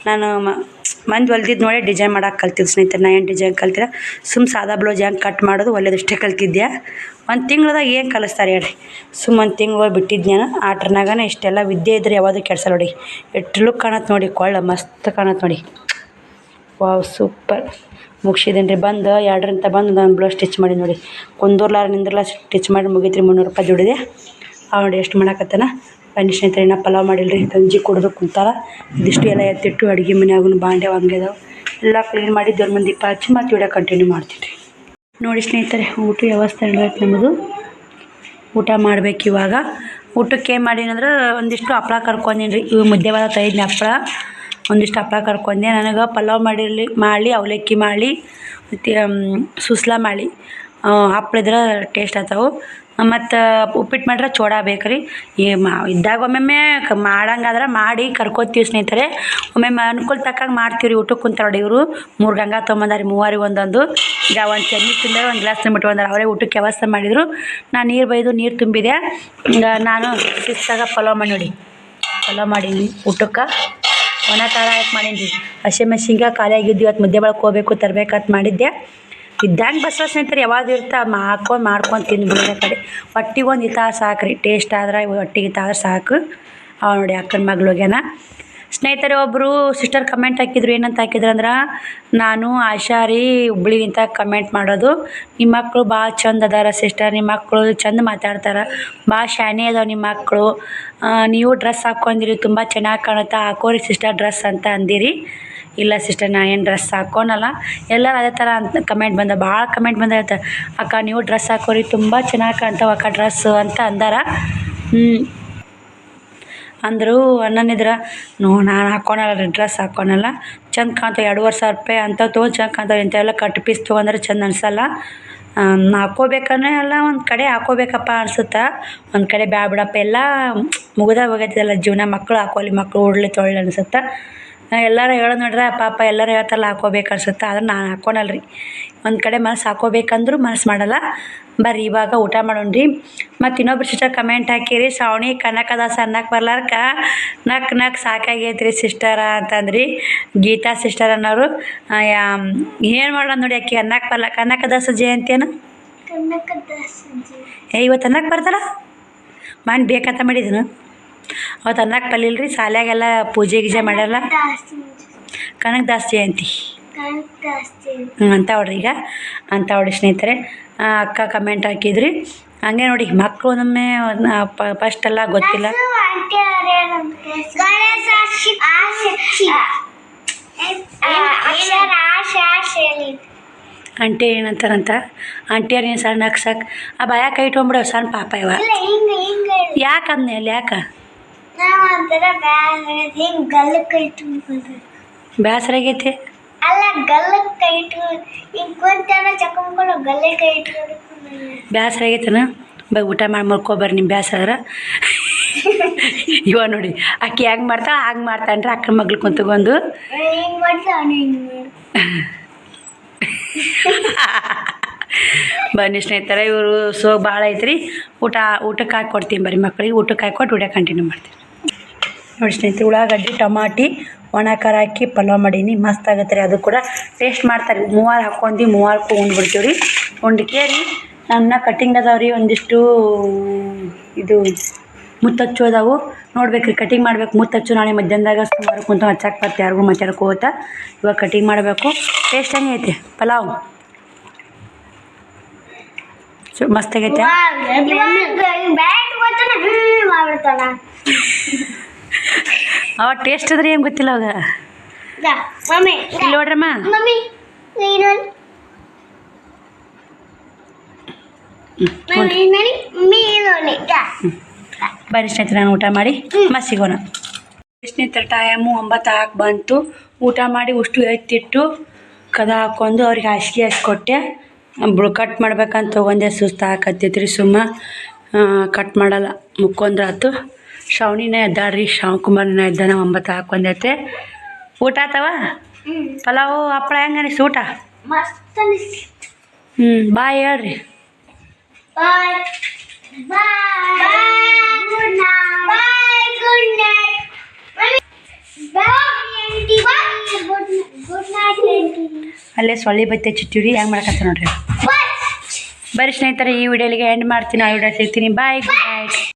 ನಾನು ಮಂದಿ ಹೊಲ್ದಿದ್ದು ನೋಡಿ ಡಿಸೈನ್ ಮಾಡೋಕೆ ಕಲ್ತಿದ್ದು ಸ್ನೇಹಿತರೆ. ನಾ ಏನು ಡಿಸೈನ್ ಕಲ್ತಿರ, ಸಾದಾ ಬ್ಲೌಸ್ ಹೆಂಗೆ ಕಟ್ ಮಾಡೋದು ಒಳ್ಳೆದಷ್ಟೇ ಕಲ್ತಿದ್ದೆ. ಒಂದು ತಿಂಗ್ಳದಾಗ ಏನು ಕಲಿಸ್ತಾರೆ ಹೇಳ್ರಿ. ಒಂದು ತಿಂಗಳು ಬಿಟ್ಟಿದ್ದು ನಾನು. ಆಟ್ರನಾಗನೇ ಇಷ್ಟೆಲ್ಲ ವಿದ್ಯೆ ಇದ್ರೆ ಯಾವುದು ಕೆಡ್ಸಲ್ಲ ನೋಡಿ. ಎಷ್ಟು ಲುಕ್ ಕಾಣತ್ತೆ ನೋಡಿ, ಕೊಳ್ಳ ಮಸ್ತ್ ಕಾಣತ್ತೆ ನೋಡಿ. Wow, super. ಮುಗಿಸಿದ್ದೀನಿ ರೀ. ಬಂದು 2ರಿಂದ ಬಂದು ನಾನು ಬ್ಲೌಸ್ ಸ್ಟಿಚ್ ಮಾಡಿ ನೋಡಿ. ನಿಂದ್ರಲ್ಲ ಸ್ಟಿಚ್ ಮಾಡಿ ಮುಗೀತ್ರಿ. 300 ರೂಪಾಯಿ ದುಡಿದೆ. ನೋಡಿ ಎಷ್ಟು ಮಾಡಕತ್ತಾನ. ಬನ್ನಿ ಸ್ನೇಹಿತರೆ, ನಾ ಪಲಾವ್ ಮಾಡಿಲ್ರಿ, ಗಂಜಿ ಕುಡಿದು ಕುಂತಾರ. ಇದಿಷ್ಟು ಎಲ್ಲ ಎತ್ತಿಟ್ಟು ಅಡುಗೆ ಮನೆಯಾಗೂ ಬಾಂಡೆ ಹಂಗೆ ಇದಾವೆ ಎಲ್ಲ ಕ್ಲೀನ್ ಮಾಡಿ ದೇವ್ರ ಮಂದಿ ದೀಪ ಹಚ್ಚಿ ಮತ್ತು ವಿಡಿಯೋ ಕಂಟಿನ್ಯೂ ಮಾಡ್ತೀನಿ ರೀ. ನೋಡಿ ಸ್ನೇಹಿತರೆ, ಊಟ ವ್ಯವಸ್ಥೆ ನಡೆಯತ್ತೆ ನಮ್ಮದು. ಊಟ ಮಾಡ್ಬೇಕು ಇವಾಗ. ಊಟಕ್ಕೆ ಏನು ಮಾಡೀನಂದ್ರೆ ಒಂದಿಷ್ಟು ಹಪ್ಳ ಕರ್ಕೊಂಡೀನಿ ರೀ. ಇವು ಮುದ್ದೆ ಭಾಳ ತೈದ್ನಿ ಹಪ್ಳ. ಒಂದಿಷ್ಟು ಹಪ್ಳ ಕರ್ಕೊಂಡೆ. ನನಗೆ ಪಲಾವ್ ಮಾಡಿ ಅವಲಕ್ಕಿ ಮಾಡಿ ಮತ್ತು ಸುಸ್ಲಾ ಮಾಡಿ ಹಪ್ಳಿದ್ರೆ ಟೇಸ್ಟ್ ಆಗ್ತಾವೆ. ಮತ್ತು ಉಪ್ಪಿಟ್ಟು ಮಾಡ್ರೆ ಚೋಡಾ ಬೇಕು ರೀ. ಇದ್ದಾಗ ಒಮ್ಮೊಮ್ಮೆ ಮಾಡಂಗಾದ್ರೆ ಮಾಡಿ ಕರ್ಕೋತೀವಿ ಸ್ನೇಹಿತರೆ. ಒಮ್ಮೊಮ್ಮೆ ಅನುಕೂಲ ತಕ್ಕಂಗೆ ಮಾಡ್ತೀವಿ ರೀ. ಊಟಕ್ಕೆ ಕುಂತಾರೆ ನೋಡಿ ಇವರು. 3 ಗಂಗಾ ತೊಗೊಂಬಂದಾರಿ, 3 ಒಂದೊಂದು. ಈಗ ಒಂದು ಚಟ್ನಿ ತಿಂದರೆ ಒಂದು ಗ್ಲಾಸ್ ತುಂಬಿಟ್ಟು ಬಂದಾರೆ. ಅವರೇ ಊಟಕ್ಕೆ ವ್ಯವಸ್ಥೆ ಮಾಡಿದರು. ನಾನು ನೀರು ತುಂಬಿದೆ. ನಾನು ಶಿಸ್ತಾಗ ಪಲಾವ್ ಮಾಡಿ ನೋಡಿ. ಪಲಾವ್ ಮಾಡೀನಿ ಊಟಕ್ಕೆ. ಒಣ ಖಾರ ಹಾಕಿ ಮಾಡೀನಿ ರೀ. ಹಸಿಮೆಣ್ಸಿನ್ಕಾಯಿ ಖಾಲಿ ಆಗಿದ್ದು ಇವತ್ತು ಮುದ್ದೆ ಬಳಕೆ ಹೋಗ್ಬೇಕು ತರಬೇಕಂತ ಮಾಡಿದ್ದೆ. ಇದ್ದಂಗೆ ಬಸವ ಸ್ನೇಹಿತರೆ ಯಾವಾಗ ಇರ್ತಾ ಮಾಡ್ಕೊಂಡು ತಿಂದ್ಬಿಡೋ ಕಡೆ. ಒಟ್ಟಿಗೆ ಒಂದು ಇತ್ತ ಸಾಕ್ರಿ. ಟೇಸ್ಟ್ ಆದ್ರೆ ಒಟ್ಟಿಗೆ ಇತ್ತಾದ್ರೆ ಸಾಕು. ನೋಡಿ ಅಕ್ಕನ ಮಗಳು ಹೋಗ್ಯಾನ. ಸ್ನೇಹಿತರೆ, ಒಬ್ಬರು ಸಿಸ್ಟರ್ ಕಮೆಂಟ್ ಹಾಕಿದ್ರು. ಏನಂತ ಹಾಕಿದ್ರು ಅಂದ್ರೆ, ನಾನು ಆಶಾ ರೀ ಹುಬ್ಳಿಗಿಂತ ಕಮೆಂಟ್ ಮಾಡೋದು. ನಿಮ್ಮ ಮಕ್ಕಳು ಭಾಳ ಚಂದ ಅದಾರ ಸಿಸ್ಟರ್. ನಿಮ್ಮ ಮಕ್ಕಳು ಚಂದ ಮಾತಾಡ್ತಾರೆ, ಭಾಳ ಶಾನೆ ಅದಾವೆ ನಿಮ್ಮ ಮಕ್ಕಳು. ನೀವು ಡ್ರೆಸ್ ಹಾಕ್ಕೊಂಡಿರಿ, ತುಂಬ ಚೆನ್ನಾಗಿ ಕಾಣುತ್ತೆ, ಹಾಕೋರಿ ಸಿಸ್ಟರ್ ಡ್ರೆಸ್ ಅಂತ ಅಂದಿರಿ. ಇಲ್ಲ ಸಿಸ್ಟರ್, ನಾ ಏನು ಡ್ರೆಸ್ ಹಾಕೋನಲ್ಲ. ಎಲ್ಲರೂ ಅದೇ ಥರ ಅಂತ ಕಮೆಂಟ್ ಭಾಳ ಕಮೆಂಟ್ ಬಂದಿರುತ್ತೆ. ಅಕ್ಕ ನೀವು ಡ್ರೆಸ್ ಹಾಕೋರಿ, ತುಂಬ ಚೆನ್ನಾಗಿ ಕಾಣ್ತಾವೆ ಅಕ್ಕ ಡ್ರೆಸ್ಸು ಅಂತ ಅಂದಾರ. ಅಂದರು. ಅನ್ನನಿದ್ರೆ ನಾನು ಹಾಕ್ಕೊಳಲ್ಲ ರೀ, ಡ್ರೆಸ್ ಹಾಕ್ಕೊಳಲ್ಲ. ಚಂದ ಕಾಣ್ತಾವೆ. 2,500 ರೂಪಾಯಿ ಅಂತ ತೊಗೊಂಡು ಚಂದ ಕಾಣ್ತಾವೆ. ಇಂಥವೆಲ್ಲ ಕಟ್ ಪೀಸ್ ತೊಗೊಂಡ್ರೆ ಚಂದ ಅನಿಸಲ್ಲ. ಹಾಕ್ಕೋಬೇಕನ್ನೇ ಎಲ್ಲ ಒಂದು ಕಡೆ ಹಾಕ್ಕೋಬೇಕಪ್ಪ ಅನ್ಸುತ್ತೆ, ಒಂದು ಕಡೆ ಬ್ಯಾ ಬಿಡಪ್ಪ. ಎಲ್ಲ ಹೋಗೈತಿದೆಲ್ಲ ಜೀವನ. ಮಕ್ಕಳು ಹಾಕೋಲಿ, ಮಕ್ಕಳು ಉಡ್ಲಿ ತೊಳ್ಳಿ ಅನ್ಸುತ್ತೆ. ಎಲ್ಲರೂ ಹೇಳೋದು ನೋಡ್ರೆ ಪಾಪ ಎಲ್ಲರೂ ಹೇಳ್ತಾರಲ್ಲ ಹಾಕ್ಕೋಬೇಕು ಅನ್ಸುತ್ತೆ. ಆದ್ರೆ ನಾನು ಹಾಕ್ಕೊಳಲ್ಲ ರೀ. ಒಂದು ಕಡೆ ಮನಸ್ಸು ಹಾಕ್ಕೋಬೇಕಂದ್ರೂ ಮನಸ್ಸು ಮಾಡಲ್ಲ. ಬರ್ರಿ ಇವಾಗ ಊಟ ಮಾಡೋಣ್ರಿ. ಮತ್ತು ಇನ್ನೊಬ್ರು ಸಿಸ್ಟರ್ ಕಮೆಂಟ್ ಹಾಕಿರಿ, ಶ್ರಾವಣಿ ಕನಕದಾಸ ಅನ್ನಕ್ಕೆ ಬರ್ಲಾರ್ಕ ನಕ್ ಸಾಕಾಗೈತ್ರಿ ಸಿಸ್ಟರ ಅಂತಂದ್ರಿ. ಗೀತಾ ಸಿಸ್ಟರ್ ಅನ್ನೋರು. ಏನು ಮಾಡೋಣ ನೋಡಿ, ಆಕೆ ಅನ್ನಕ್ಕೆ ಬರಲ್ಲ. ಕನಕದಾಸ ಜಯಂತಿಯನ್ನು ಇವತ್ತು ಅನ್ನಕ್ಕೆ ಬರ್ತಾರ ಮಾಡಿ ಬೇಕಂತ ಮಾಡಿದನು. ಅವತ್ತು ಅನ್ನಕ್ಕೆ ಬರಲಿಲ್ಲ ರೀ. ಶಾಲ್ಯಾಗೆಲ್ಲ ಪೂಜೆ ಗೀಜೆ ಮಾಡ್ಯಾರಲ್ಲ. ಕನಕದಾಸ ಜಯಂತಿ ಅಂತ ಹೊಡ್ರಿ. ಈಗ ಅಂತ ಹೊಡಿ ಸ್ನೇಹಿತರೆ. ಅಕ್ಕ ಕಮೆಂಟ್ ಹಾಕಿದ್ರಿ. ಹಂಗೆ ನೋಡಿ ಮಕ್ಕಳು ಒಮ್ಮೆ ಫಸ್ಟ್ ಎಲ್ಲ ಗೊತ್ತಿಲ್ಲ. ಆಂಟಿ ಏನಂತಾರಂತ, ಆಂಟಿಯರ್ ಏನು ಸಣ್ಣ ನಕ್ಸಕ್ಕೆ ಆ ಭಯ ಕೈ ಇಟ್ಕೊಂಡ್ಬಿಡೋ ಸಣ್ಣ ಪಾಪ ಇವ. ಯಾಕೆ ಅಂದ್ನೆ ಅಲ್ಲಿ? ಯಾಕೆ ಬೇಸರ ಆಗೈತಿ? ಬೇಸರ ಆಗೈತನ? ಊಟ ಮಾಡಿ ಮಲ್ಕೊಬರ್ರಿ ನಿಮ್ಮ ಬೇಸರ. ಇವ ನೋಡಿ ಆಕೆ ಹೆಂಗೆ ಮಾಡ್ತಾಳೆ ಹಂಗೆ ಮಾಡ್ತಾನ್ರಿ. ಅಕ್ಕನ ಮಗ್ಳು ಕುಂತ್ಕೊಂಡು ಬನ್ನಿ ಸ್ನೇಹಿತರೆ, ಇವರು ಭಾಳ ಐತ್ರಿ. ಊಟಕ್ಕೆ ಹಾಕ್ಕೊಡ್ತೀನಿ ಬರ್ರಿ ಮಕ್ಕಳಿಗೆ. ಊಟಕ್ಕೆ ಹಾಕ್ಕೊಟ್ಟು ವಿಡಿಯೋ ಕಂಟಿನ್ಯೂ ಮಾಡ್ತೀನಿ ನೋಡಿ ಸ್ನೇಹಿತರೆ. ಉಳ್ಳಾಗಡ್ಡಿ ಟಮಾಟಿ ಒಣ ಖಾರ ಹಾಕಿ ಪಲಾವ್ ಮಾಡೀನಿ. ಮಸ್ತ್ ಆಗತ್ತೆ ರೀ. ಅದು ಕೂಡ ಟೇಸ್ಟ್ ಮಾಡ್ತಾರೆ. 3 ಹಾಕ್ಕೊಂಡು 3 ಉಂಡ್ಬಿಡ್ತೀವಿ ರೀ. ಉಂಡ್ಕೇರಿ ನನ್ನ ಕಟ್ಟಿಂಗ್ ಅದಾವೆ ರೀ. ಒಂದಿಷ್ಟು ಇದು ಮುತ್ತಚ್ಚು ಅದಾವು ನೋಡ್ಬೇಕು ರೀ. ಕಟಿಂಗ್ ಮಾಡ್ಬೇಕು. ಮುತ್ತಚ್ಚು ನಾಳೆ ಮಧ್ಯಾಹ್ನದಾಗ ಸುಮಾರು ಕುಂತು ಹಚ್ಚಕ್ಕೆ ಬರ್ತೆ. ಯಾರಿಗೂ ಮಾತಾಡ್ಕೋತ ಇವಾಗ ಕಟಿಂಗ್ ಮಾಡಬೇಕು. ಟೇಸ್ಟ್ ಹೆಂಗೆ ಐತೆ ಪಲಾವ್? ಮಸ್ತ್ ಆಗೈತೆ ಅವ ಟೇಸ್ಟ್ ಅದ್ರಿ ಏನು ಗೊತ್ತಿಲ್ಲ ಅವಾಗ ಇಲ್ಲಿ ನೋಡ್ರಮ್ಮ ಬರೀ ಸ್ನೇಹಿತರೆ ನಾನು ಊಟ ಮಾಡಿ ಮತ್ತೆ ಸಿಗೋಣ ಸ್ನೇಹಿತರ ಟೈಮು 9 ಹಾಕಿ ಬಂತು ಊಟ ಮಾಡಿ ಉಷ್ಟು ಎತ್ತಿಟ್ಟು ಕದ ಹಾಕ್ಕೊಂಡು ಅವ್ರಿಗೆ ಹಾಸಿಗೆ ಕೊಟ್ಟೆ ಕಟ್ ಮಾಡ್ಬೇಕಂತ ತೊಗೊಂಡೆ ಸುಸ್ತು ಹಾಕತ್ತೈತ್ರಿ ಸುಮ್ಮ ಕಟ್ ಮಾಡಲ್ಲ ಮುಕ್ಕೊಂಡ್ರೆ ಆಯ್ತು ಶ್ರಾವಣಿನೇ ಎದ್ದಾಳ್ರಿ ಶ್ರಾವಣಕುಮಾರ್ನ ಎದ್ದಾನ 9 ಹಾಕೊಂಡೈತೆ ಊಟ ಆತವ ಪಲಾವು ಹಪ್ಪಳ ಹೆಂಗೆ ಅನಿಸ್ತು ಊಟ ಬಾಯ್ ಹೇಳ್ರಿ ಅಲ್ಲೇ ಸೊಳ್ಳೆ ಬತ್ತೆ ಚಿಟ್ಟಿರಿ ಹೆಂಗೆ ಮಾಡಕತ್ತ ನೋಡ್ರಿ ಬರೀ ಸ್ನೇಹಿತರೆ ಈ ವಿಡಿಯೋಲಿಗೆ ಎಂಡ್ ಮಾಡ್ತೀನಿ ಆ ವಿಡಿಯೋ ಸಿಗ್ತೀನಿ ಬಾಯ್ ಗುಡ್ ನೈಟ್